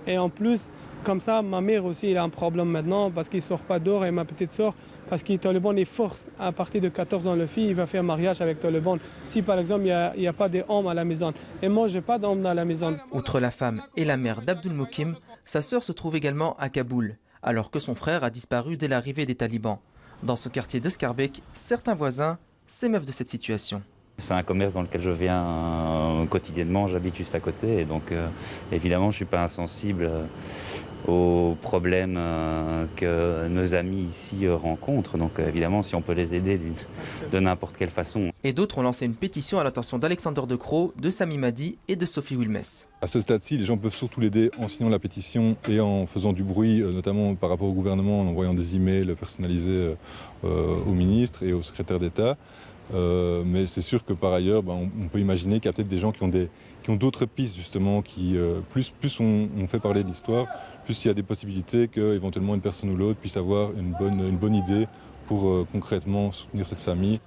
Et en plus, comme ça, ma mère aussi, elle a un problème maintenant parce qu'il ne sort pas d'or et ma petite sœur, parce que les talibans les forcent à partir de 14 ans, le fille, il va faire mariage avec les talibans. Si par exemple, il n'y a pas d'hommes à la maison. Et moi, je n'ai pas d'hommes à la maison. Outre la femme et la mère d'Abdul Mokim, sa sœur se trouve également à Kaboul, alors que son frère a disparu dès l'arrivée des talibans. Dans ce quartier de Schaerbeek, certains voisins s'émeuvent de cette situation. C'est un commerce dans lequel je viens quotidiennement, j'habite juste à côté et donc évidemment je ne suis pas insensible aux problèmes que nos amis ici rencontrent. Donc évidemment si on peut les aider de n'importe quelle façon. Et d'autres ont lancé une pétition à l'attention d'Alexander De Croo, de Sami Madi et de Sophie Wilmes. À ce stade-ci, les gens peuvent surtout l'aider en signant la pétition et en faisant du bruit, notamment par rapport au gouvernement, en envoyant des emails personnalisés au ministre et au secrétaire d'État. Mais c'est sûr que par ailleurs, on peut imaginer qu'il y a peut-être des gens qui ont d'autres pistes justement, qui plus on fait parler de l'histoire, plus il y a des possibilités qu'éventuellement une personne ou l'autre puisse avoir une bonne idée pour concrètement soutenir cette famille.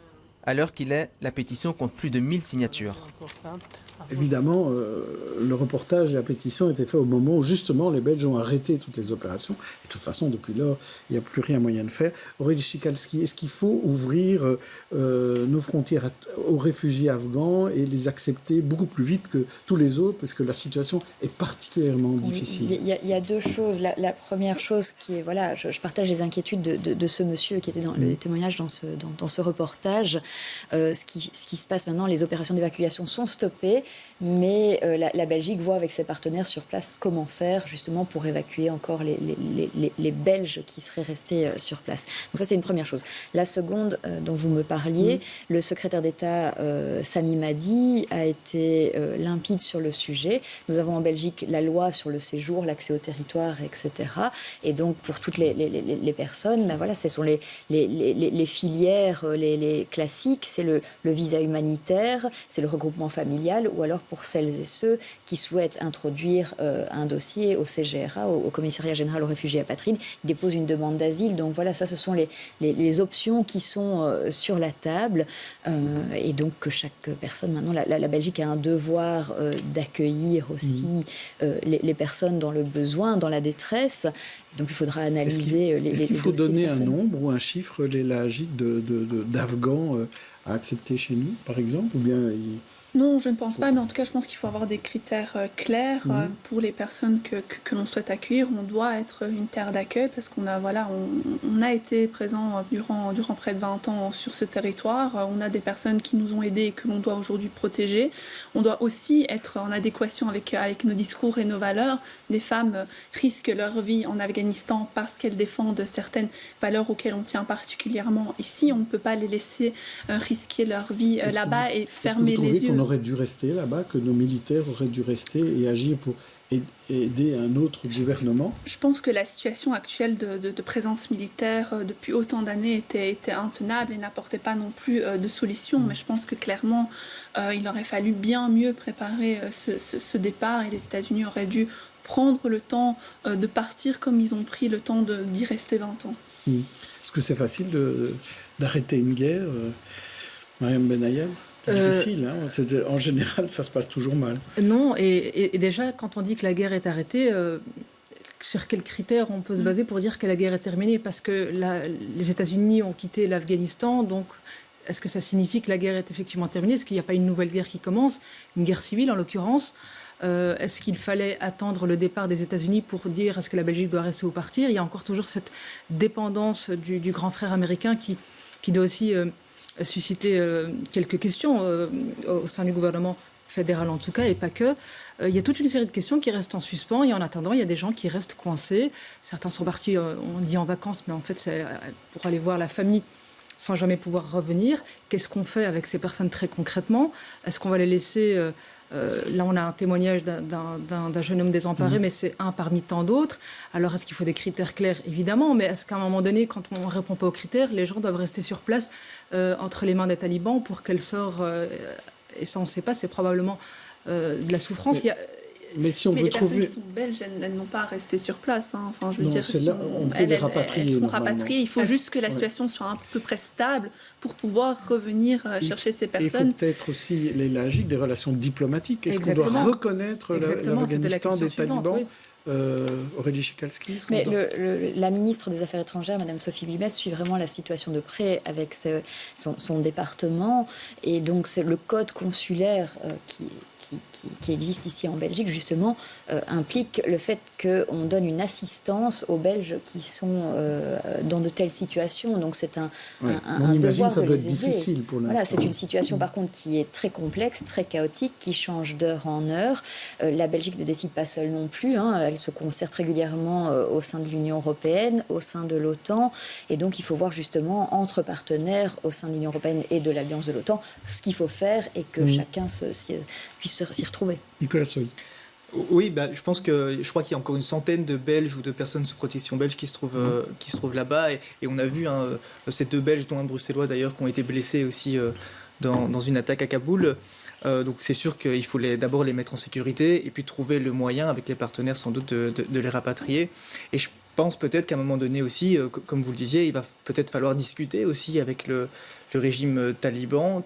À l'heure qu'il est, la pétition compte plus de 1000 signatures. Évidemment, le reportage et la pétition étaient faits au moment où justement les Belges ont arrêté toutes les opérations. Et de toute façon, depuis lors, il n'y a plus rien moyen de faire. Aurélie Tchaikalski, est-ce qu'il faut ouvrir nos frontières aux réfugiés afghans et les accepter beaucoup plus vite que tous les autres, parce que la situation est particulièrement difficile? Il y a 2 choses. La première chose qui est, voilà, je partage les inquiétudes de ce monsieur qui était dans le témoignage dans ce reportage. Ce qui se passe maintenant, les opérations d'évacuation sont stoppées. mais la Belgique voit avec ses partenaires sur place comment faire justement pour évacuer encore les Belges qui seraient restés sur place. Donc ça, c'est une première chose. La seconde dont vous me parliez, le secrétaire d'État Sami Madi a été limpide sur le sujet. Nous avons en Belgique la loi sur le séjour, l'accès au territoire, etc. Et donc pour toutes les personnes, ben voilà, ce sont les filières les classiques, c'est le visa humanitaire, c'est le regroupement familial, ou alors pour celles et ceux qui souhaitent introduire un dossier au CGRA, au Commissariat général aux réfugiés et apatrides, ils déposent une demande d'asile. Donc voilà, ça ce sont les options qui sont sur la table, et donc que chaque personne, maintenant la Belgique a un devoir d'accueillir aussi les personnes dans le besoin, dans la détresse. Donc il faudra analyser Est-ce qu'il faut donner un nombre ou un chiffre, l'élargie d'Afghans à accepter chez nous, par exemple, ou bien Non, je ne pense pas, mais en tout cas, je pense qu'il faut avoir des critères clairs pour les personnes que l'on souhaite accueillir. On doit être une terre d'accueil parce qu'on a, on a été présent durant près de 20 ans sur ce territoire. On a des personnes qui nous ont aidés et que l'on doit aujourd'hui protéger. On doit aussi être en adéquation avec nos discours et nos valeurs. Des femmes risquent leur vie en Afghanistan parce qu'elles défendent certaines valeurs auxquelles on tient particulièrement ici. On ne peut pas les laisser risquer leur vie là-bas et fermer les yeux. On aurait dû rester là-bas, que nos militaires auraient dû rester et agir pour aider un autre gouvernement? Je pense que la situation actuelle de présence militaire depuis autant d'années était intenable et n'apportait pas non plus de solution. Mais je pense que clairement, il aurait fallu bien mieux préparer ce départ et les États-Unis auraient dû prendre le temps de partir comme ils ont pris le temps d'y rester 20 ans. Est-ce que c'est facile d'arrêter une guerre, Mariam Benayed? C'est difficile, en général, ça se passe toujours mal. Non, et déjà, quand on dit que la guerre est arrêtée, sur quels critères on peut se baser pour dire que la guerre est terminée? Parce que les États-Unis ont quitté l'Afghanistan, donc est-ce que ça signifie que la guerre est effectivement terminée? Est-ce qu'il n'y a pas une nouvelle guerre qui commence? Une guerre civile, en l'occurrence? Est-ce qu'il fallait attendre le départ des États-Unis pour dire est-ce que la Belgique doit rester ou partir? Il y a encore toujours cette dépendance du grand frère américain qui doit aussi susciter quelques questions au sein du gouvernement fédéral en tout cas, et pas que. Il y a toute une série de questions qui restent en suspens, et en attendant, il y a des gens qui restent coincés. Certains sont partis, on dit en vacances, mais en fait, c'est pour aller voir la famille sans jamais pouvoir revenir. Qu'est-ce qu'on fait avec ces personnes très concrètement? Est-ce qu'on va les laisser... là, on a un témoignage d'un jeune homme désemparé, mais c'est un parmi tant d'autres. Alors, est-ce qu'il faut des critères clairs? Évidemment, mais est-ce qu'à un moment donné, quand on ne répond pas aux critères, les gens doivent rester sur place entre les mains des talibans pour qu'elle sorte et ça, on ne sait pas, c'est probablement de la souffrance. Mais si on veut trouver... Les personnes qui sont belges, elles n'ont pas à rester sur place. Enfin, je veux dire, on peut les rapatrier. Elles seront rapatriées. Il faut juste que la situation soit à peu près stable pour pouvoir revenir chercher ces personnes. Il faut peut-être aussi l'élargir des relations diplomatiques. Est-ce qu'on doit reconnaître l'Afghanistan des talibans? Aurélie Chikhalski. Mais la ministre des Affaires étrangères, Mme Sophie Bibès, suit vraiment la situation de près avec son département. Et donc, c'est le code consulaire qui existe ici en Belgique, justement, implique le fait qu'on donne une assistance aux Belges qui sont dans de telles situations. Donc c'est un devoir ça de doit les être aider. difficile pour l'instant. Voilà, c'est une situation par contre qui est très complexe, très chaotique, qui change d'heure en heure. La Belgique ne décide pas seule non plus. Elle se concerte régulièrement au sein de l'Union européenne, au sein de l'OTAN. Et donc il faut voir justement entre partenaires au sein de l'Union européenne et de l'Alliance de l'OTAN ce qu'il faut faire et que chacun puisse s'y retrouver. Nicolas Soy. Oui, je crois qu'il y a encore une centaine de Belges ou de personnes sous protection belge qui se trouvent là-bas. Et on a vu ces deux Belges, dont un Bruxellois d'ailleurs, qui ont été blessés aussi dans une attaque à Kaboul. Donc c'est sûr qu'il faut d'abord les mettre en sécurité et puis trouver le moyen, avec les partenaires sans doute, de les rapatrier. Et je pense peut-être qu'à un moment donné aussi, comme vous le disiez, il va peut-être falloir discuter aussi avec le régime taliban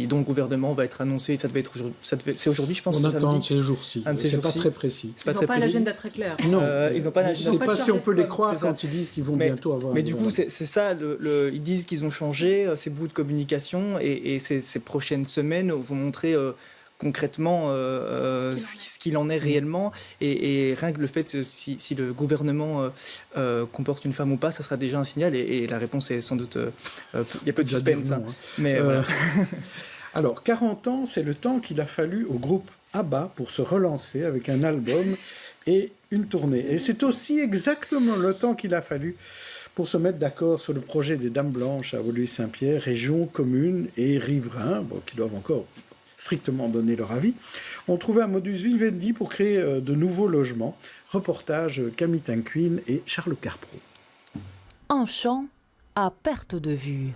dont le gouvernement va être annoncé. C'est aujourd'hui, je pense. On attend ces jours-ci. C'est pas très précis. Ils n'ont pas l'agenda très clair. Non, ils n'ont pas je ne sais pas si on peut les croire quand ils disent qu'ils vont bientôt avoir. Mais du coup, c'est ça. Ils disent qu'ils ont changé ces bouts de communication et ces prochaines semaines vont montrer concrètement ce qu'il en est réellement, et rien que le fait si le gouvernement comporte une femme ou pas, ça sera déjà un signal, et la réponse est sans doute il y a peu de suspense, mais voilà. Alors, 40 ans, c'est le temps qu'il a fallu au groupe ABBA pour se relancer avec un album et une tournée. Et c'est aussi exactement le temps qu'il a fallu pour se mettre d'accord sur le projet des Dames Blanches à Woluwe-Saint-Pierre, région, commune et riverains, qui doivent encore strictement donner leur avis, ont trouvé un modus vivendi pour créer de nouveaux logements. Reportage Camille Tinquin et Charles Carpro. Un champ à perte de vue.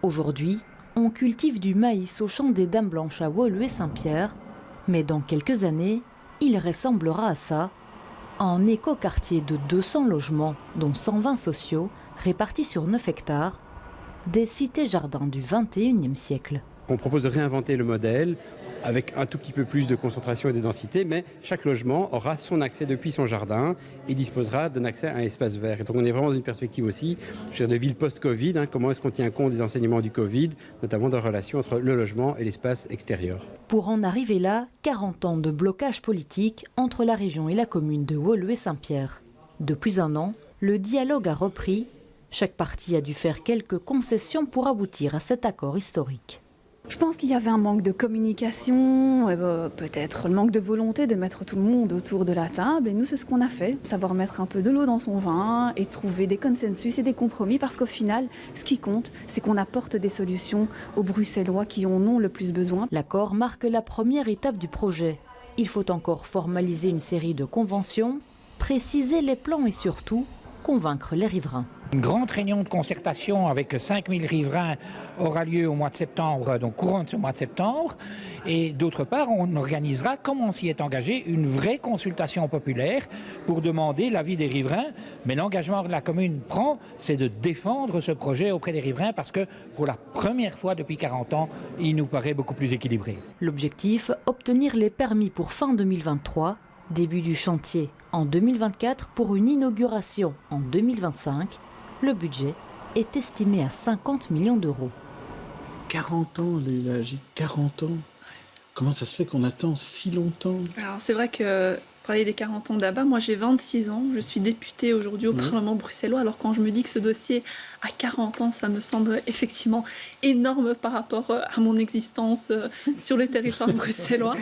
Aujourd'hui, on cultive du maïs au champ des Dames Blanches à Woluwe-Saint-Pierre, mais dans quelques années, il ressemblera à ça, un écoquartier de 200 logements, dont 120 sociaux, répartis sur 9 hectares, des cités-jardins du XXIe siècle. On propose de réinventer le modèle avec un tout petit peu plus de concentration et de densité, mais chaque logement aura son accès depuis son jardin et disposera d'un accès à un espace vert. Et donc on est vraiment dans une perspective aussi de ville post-Covid. Comment est-ce qu'on tient compte des enseignements du Covid, notamment de la relation entre le logement et l'espace extérieur. Pour en arriver là, 40 ans de blocage politique entre la région et la commune de Woluwe-Saint-Pierre. Depuis un an, le dialogue a repris. Chaque partie a dû faire quelques concessions pour aboutir à cet accord historique. Je pense qu'il y avait un manque de communication, peut-être le manque de volonté de mettre tout le monde autour de la table. Et nous, c'est ce qu'on a fait, savoir mettre un peu de l'eau dans son vin et trouver des consensus et des compromis. Parce qu'au final, ce qui compte, c'est qu'on apporte des solutions aux Bruxellois qui en ont le plus besoin. L'accord marque la première étape du projet. Il faut encore formaliser une série de conventions, préciser les plans et surtout convaincre les riverains. Une grande réunion de concertation avec 5000 riverains aura lieu au mois de septembre, donc courant de ce mois de septembre. Et d'autre part, on organisera, comme on s'y est engagé, une vraie consultation populaire pour demander l'avis des riverains. Mais l'engagement que la commune prend, c'est de défendre ce projet auprès des riverains parce que pour la première fois depuis 40 ans, il nous paraît beaucoup plus équilibré. L'objectif, obtenir les permis pour fin 2023, début du chantier en 2024 pour une inauguration en 2025. Le budget est estimé à 50 millions d'euros. 40 ans, Léla Gic, 40 ans. Comment ça se fait qu'on attend si longtemps? Alors c'est vrai que parler des 40 ans d'ABBA, moi j'ai 26 ans, je suis députée aujourd'hui au Parlement bruxellois, alors quand je me dis que ce dossier a 40 ans, ça me semble effectivement énorme par rapport à mon existence sur le territoire bruxellois.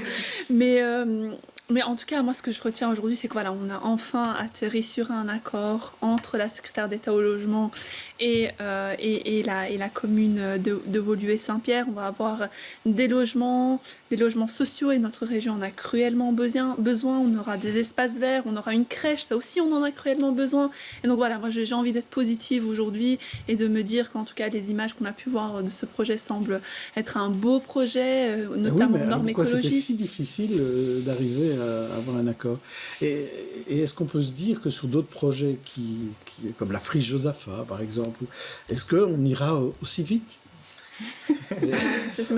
Mais en tout cas, moi, ce que je retiens aujourd'hui, c'est que voilà, on a enfin atterri sur un accord entre la secrétaire d'État au logement et la commune de Woluwe-Saint-Pierre. On va avoir des logements sociaux et notre région en a cruellement besoin. On aura des espaces verts, on aura une crèche, ça aussi, on en a cruellement besoin. Et donc voilà, moi, j'ai envie d'être positive aujourd'hui et de me dire qu'en tout cas, les images qu'on a pu voir de ce projet semblent être un beau projet, notamment normes écologiques. C'était si difficile d'arriver à avoir un accord. Et est-ce qu'on peut se dire que sur d'autres projets comme la friche Josaphat, par exemple, est-ce qu'on ira aussi vite? Est-ce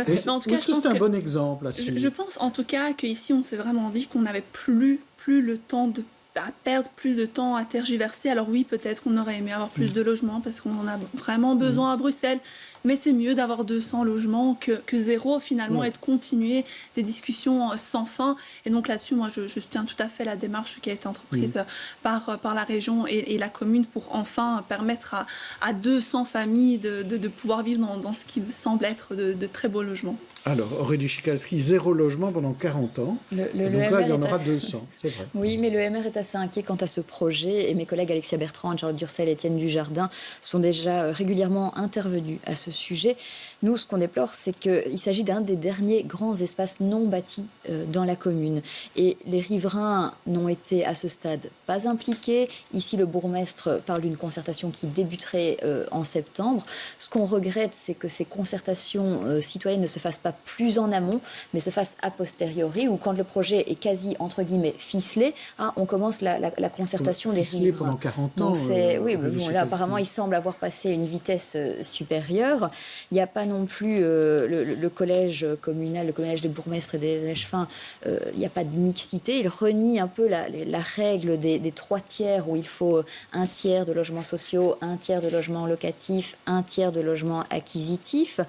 que c'est un bon exemple à suivre? Je pense en tout cas qu'ici, on s'est vraiment dit qu'on n'avait plus le temps à perdre, plus de temps à tergiverser. Alors oui, peut-être qu'on aurait aimé avoir plus de logements parce qu'on en a vraiment besoin à Bruxelles, mais c'est mieux d'avoir 200 logements que zéro finalement et de continuer des discussions sans fin. Et donc là-dessus, moi, je soutiens tout à fait la démarche qui a été entreprise par la région et la commune pour enfin permettre à 200 familles de pouvoir vivre dans ce qui semble être de très beaux logements. Alors, Aurélie Chicalski, 0 logement pendant 40 ans. Donc là, il y en aura 200, c'est vrai. Oui, mais le MR est assez inquiet quant à ce projet et mes collègues Alexia Bertrand, Charlotte Durcel et Étienne Dujardin sont déjà régulièrement intervenus à ce sujet. Nous, ce qu'on déplore, c'est qu'il s'agit d'un des derniers grands espaces non bâtis dans la commune. Et les riverains n'ont été à ce stade pas impliqués. Ici, le bourgmestre parle d'une concertation qui débuterait en septembre. Ce qu'on regrette, c'est que ces concertations citoyennes ne se fassent pas plus en amont, mais se fassent a posteriori, ou quand le projet est quasi, entre guillemets, ficelé, on commence la concertation des riverains. Ficelé pendant 40 ans. Donc là, apparemment, il semble avoir passé une vitesse supérieure. Il n'y a pas non plus le collège communal, le collège des bourgmestres et des échevins, il n'y a pas de mixité. Il renie un peu la règle des 3 tiers où il faut 1 tiers de logements sociaux, 1 tiers de logements locatifs, 1 tiers de logements acquisitifs.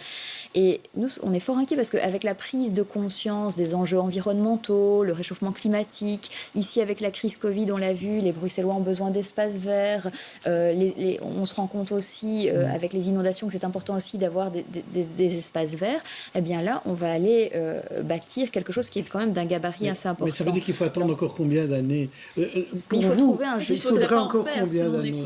Et nous, on est fort inquiets parce qu'avec la prise de conscience des enjeux environnementaux, le réchauffement climatique, ici avec la crise Covid, on l'a vu, les Bruxellois ont besoin d'espaces verts. On se rend compte aussi avec les inondations que c'est important aussi aussi d'avoir des espaces verts, eh bien là, on va aller bâtir quelque chose qui est quand même d'un gabarit assez important. Mais ça veut dire qu'il faut attendre encore combien d'années il faut trouver un juste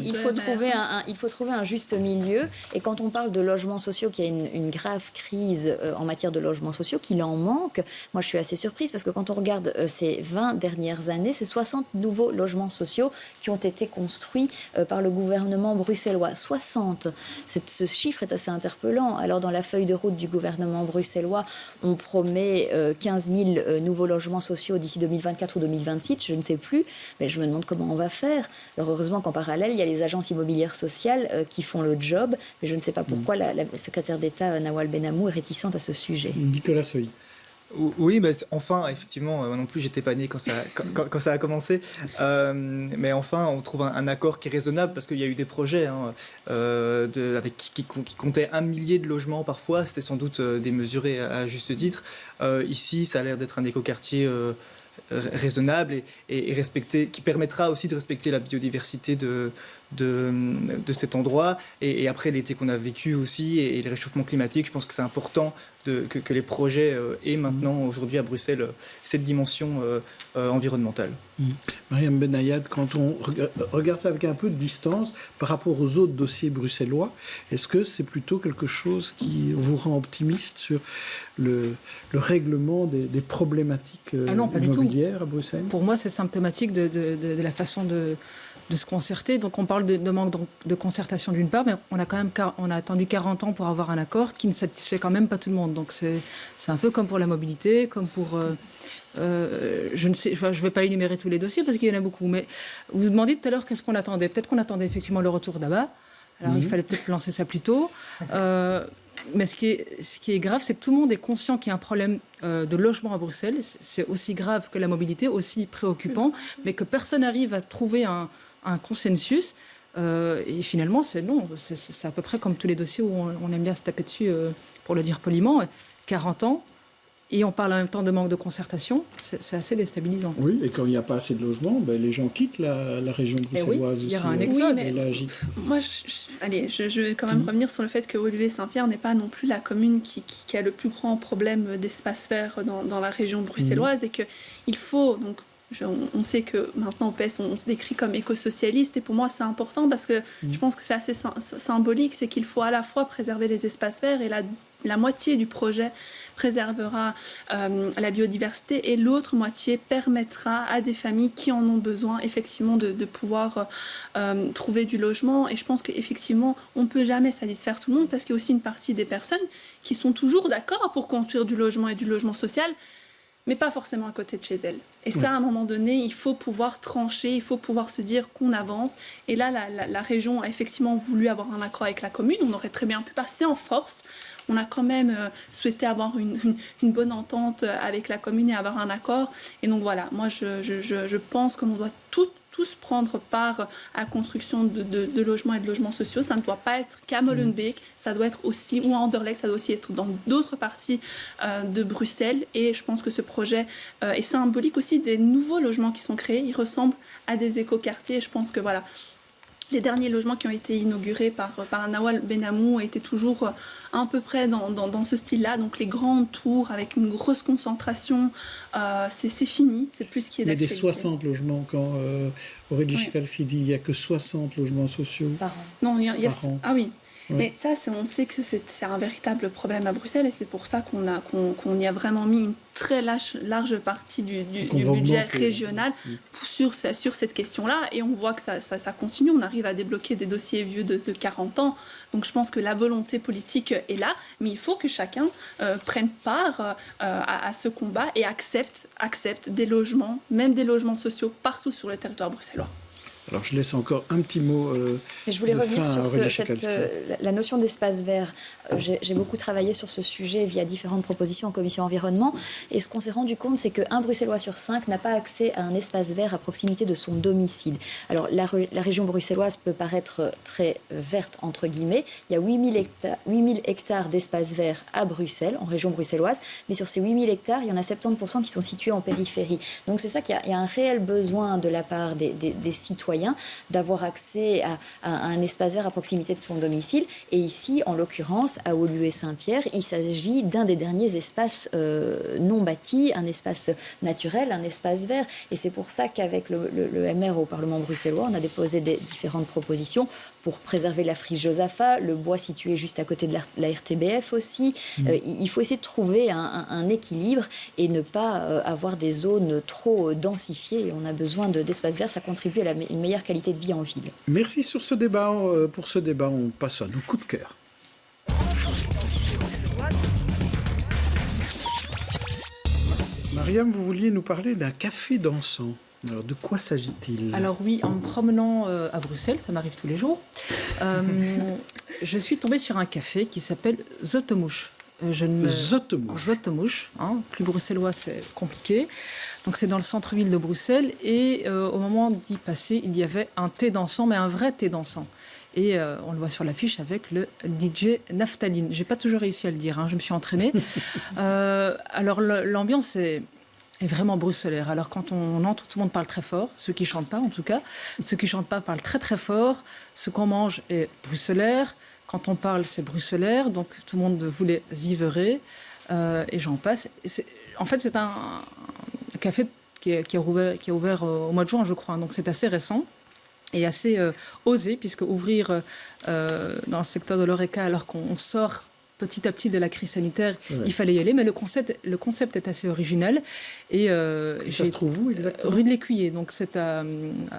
Il faut trouver un juste milieu. Et quand on parle de logements sociaux, qu'il y a une grave crise en matière de logements sociaux, qu'il en manque, moi je suis assez surprise parce que quand on regarde ces 20 dernières années, c'est 60 nouveaux logements sociaux qui ont été construits par le gouvernement bruxellois. 60. Ce chiffre est assez interpellant. Alors dans la feuille de route du gouvernement bruxellois, on promet 15 000 nouveaux logements sociaux d'ici 2024 ou 2026, je ne sais plus, mais je me demande comment on va faire. Alors heureusement qu'en parallèle, il y a les agences immobilières sociales qui font le job, mais je ne sais pas pourquoi la secrétaire d'État Nawal Benamou est réticente à ce sujet. Nicolas Soy. Oui, enfin, effectivement, moi non plus, j'étais pas né quand ça a commencé. Mais enfin, on trouve un accord qui est raisonnable parce qu'il y a eu des projets qui comptaient 1 millier de logements parfois. C'était sans doute démesuré à juste titre. Ici, ça a l'air d'être un écoquartier raisonnable et respecté, qui permettra aussi de respecter la biodiversité de cet endroit. Et après l'été qu'on a vécu aussi et le réchauffement climatique, je pense que c'est important que les projets aient maintenant aujourd'hui à Bruxelles cette dimension environnementale. Mariam Benayad, quand on regarde ça avec un peu de distance par rapport aux autres dossiers bruxellois, est-ce que c'est plutôt quelque chose qui vous rend optimiste sur le règlement des problématiques immobilières à Bruxelles? Pour moi, c'est symptomatique de la façon de se concerter. Donc on parle de manque de concertation d'une part, mais on a attendu 40 ans pour avoir un accord qui ne satisfait quand même pas tout le monde. Donc c'est un peu comme pour la mobilité, comme pour... je ne vais pas énumérer tous les dossiers parce qu'il y en a beaucoup, mais vous vous demandiez tout à l'heure qu'est-ce qu'on attendait. Peut-être qu'on attendait effectivement le retour d'Abba. Alors il fallait peut-être lancer ça plus tôt. Mais ce qui est grave, c'est que tout le monde est conscient qu'il y a un problème de logement à Bruxelles. C'est aussi grave que la mobilité, aussi préoccupant, mais que personne n'arrive à trouver un consensus. Et finalement, c'est à peu près comme tous les dossiers où on aime bien se taper dessus, pour le dire poliment. 40 ans, et on parle en même temps de manque de concertation, c'est assez déstabilisant. Oui, et quand il n'y a pas assez de logements, les gens quittent la région bruxelloise aussi. Il y aura un exode. Moi, je vais quand même revenir sur le fait que Woluwe-Saint-Pierre n'est pas non plus la commune qui a le plus grand problème d'espace vert dans la région bruxelloise, et qu'il faut... Donc, on sait que maintenant au PS on se décrit comme éco-socialiste, et pour moi c'est important parce que je pense que c'est assez symbolique, c'est qu'il faut à la fois préserver les espaces verts, et la moitié du projet préservera la biodiversité et l'autre moitié permettra à des familles qui en ont besoin effectivement de pouvoir trouver du logement. Et je pense qu'effectivement on ne peut jamais satisfaire tout le monde, parce qu'il y a aussi une partie des personnes qui sont toujours d'accord pour construire du logement et du logement social, mais pas forcément à côté de chez elles. Et ça, à un moment donné, il faut pouvoir trancher, il faut pouvoir se dire qu'on avance. Et là, la région a effectivement voulu avoir un accord avec la commune. On aurait très bien pu passer en force. On a quand même souhaité avoir une bonne entente avec la commune et avoir un accord. Et donc voilà, moi, je pense qu'on doit tous prendre part à la construction de logements et de logements sociaux. Ça ne doit pas être qu'à Molenbeek, ça doit être aussi, ou à Anderlecht, ça doit aussi être dans d'autres parties de Bruxelles. Et je pense que ce projet est symbolique aussi des nouveaux logements qui sont créés. Ils ressemblent à des écoquartiers. Et je pense que voilà, les derniers logements qui ont été inaugurés par Nawal Benamou étaient toujours à peu près dans ce style-là. Donc les grandes tours avec une grosse concentration, c'est fini, c'est plus ce qui est d'actualité. Mais des 60 logements, quand Aurélie Chkalski dit qu'il n'y a que 60 logements sociaux par an. Non, il y a par an. Ah oui. Mais ça, on sait que c'est un véritable problème à Bruxelles, et c'est pour ça qu'on y a vraiment mis une très large partie du budget régional sur cette question-là. Et on voit que ça continue. On arrive à débloquer des dossiers vieux de 40 ans. Donc je pense que la volonté politique est là, mais il faut que chacun prenne part à ce combat et accepte des logements, même des logements sociaux, partout sur le territoire bruxellois. Alors je laisse encore un petit mot. Je voulais revenir sur la notion d'espace vert. J'ai beaucoup travaillé sur ce sujet via différentes propositions en commission environnement. Et ce qu'on s'est rendu compte, c'est qu'un Bruxellois sur 5 n'a pas accès à un espace vert à proximité de son domicile. Alors la région bruxelloise peut paraître très verte, entre guillemets. Il y a 8000 hectares d'espace vert à Bruxelles, en région bruxelloise. Mais sur ces 8000 hectares, il y en a 70% qui sont situés en périphérie. Donc c'est ça qu'il y a un réel besoin de la part des citoyens citoyen d'avoir accès à un espace vert à proximité de son domicile. Et ici, en l'occurrence, à Haut-Lieu-et-Saint-Pierre, il s'agit d'un des derniers espaces non bâtis, un espace naturel, un espace vert. Et c'est pour ça qu'avec le MR au Parlement bruxellois, on a déposé différentes propositions pour préserver la friche Josaphat, le bois situé juste à côté de la RTBF aussi. Il faut essayer de trouver un équilibre et ne pas avoir des zones trop densifiées. On a besoin d'espaces verts, ça contribue à une meilleure qualité de vie en ville. Merci sur ce débat. Pour ce débat, on passe à nos coups de cœur. Mariam, vous vouliez nous parler d'un café dansant. Alors, de quoi s'agit-il ? Alors oui, en me promenant à Bruxelles, ça m'arrive tous les jours, je suis tombée sur un café qui s'appelle Zotemouche. Zotemouche, hein, plus bruxellois, c'est compliqué. Donc c'est dans le centre-ville de Bruxelles et au moment d'y passer, il y avait un thé dansant, mais un vrai thé dansant. Et on le voit sur l'affiche avec le DJ Naphtaline. J'ai pas toujours réussi à le dire, hein, je me suis entraînée. Alors l'ambiance est vraiment bruxellaire. Alors quand on entre, tout le monde parle très fort, ceux qui chantent pas en tout cas. Ceux qui chantent pas parlent très très fort. Ce qu'on mange est bruxellaire. Quand on parle, c'est bruxellaire. Donc tout le monde voulait ziverer et j'en passe. En fait, c'est un café qui est ouvert au mois de juin, je crois. Donc c'est assez récent et assez osé, puisque ouvrir dans le secteur de l'Horeca alors qu'on sort petit à petit de la crise sanitaire, il fallait y aller. Mais le concept est assez original. Et ça se trouve où exactement ? Rue de l'Écuyer. Donc c'est dans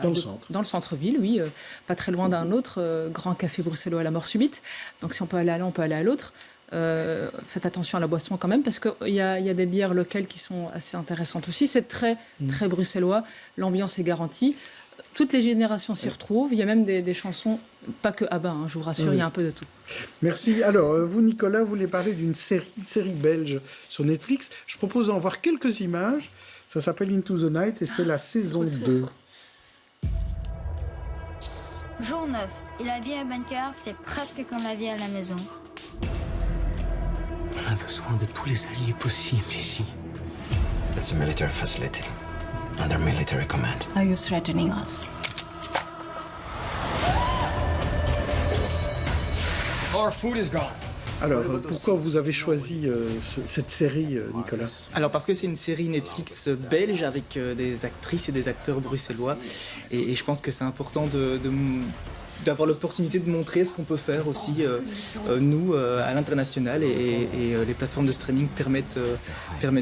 le centre. Dans le centre-ville, oui. Pas très loin d'un autre grand café bruxellois à la mort subite. Donc si on peut aller à l'un, on peut aller à l'autre. Faites attention à la boisson quand même, parce qu'il y a des bières locales qui sont assez intéressantes aussi. C'est très, très bruxellois. L'ambiance est garantie. Toutes les générations s'y retrouvent. Il y a même des chansons, pas que ABBA, hein, je vous rassure, il y a un peu de tout. Merci. Alors, vous, Nicolas, vous voulez parler d'une série belge sur Netflix. Je propose d'en voir quelques images. Ça s'appelle Into the Night et c'est la saison 2. Jour 9. Et la vie à Bankar, c'est presque comme la vie à la maison. On a besoin de tous les alliés possibles ici. It's a military facility. Under military command. Are you threatening us? Our food is gone. Alors, pourquoi vous avez choisi cette série, Nicolas ? Alors, parce que c'est une série Netflix belge avec des actrices et des acteurs bruxellois. Et je pense que c'est important d'avoir l'opportunité de montrer ce qu'on peut faire aussi, nous, à l'international. Et les plateformes de streaming permettent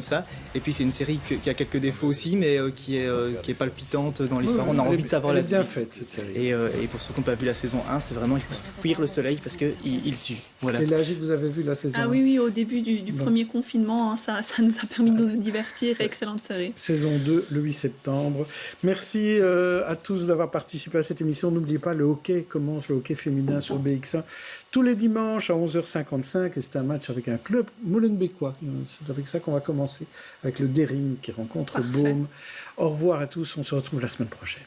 ça. Et puis, c'est une série qui a quelques défauts aussi, mais qui est palpitante dans l'histoire. On a envie de savoir la suite. Elle est bien faite, cette série. Et pour ceux qui n'ont pas vu la saison 1, c'est vraiment, il faut fuir le soleil parce qu'il tue. Voilà. Quel âge vous avez vu la saison 1 ? Ah oui, au début du premier confinement, hein, ça nous a permis de nous divertir. Excellente série. Saison 2, le 8 septembre. Merci à tous d'avoir participé à cette émission. N'oubliez pas, le hockey commence, le hockey féminin sur BX1 tous les dimanches à 11h55 et c'est un match avec un club molenbeekois. C'est avec ça qu'on va commencer, avec le Dering qui rencontre Boom. Au revoir à tous, on se retrouve la semaine prochaine.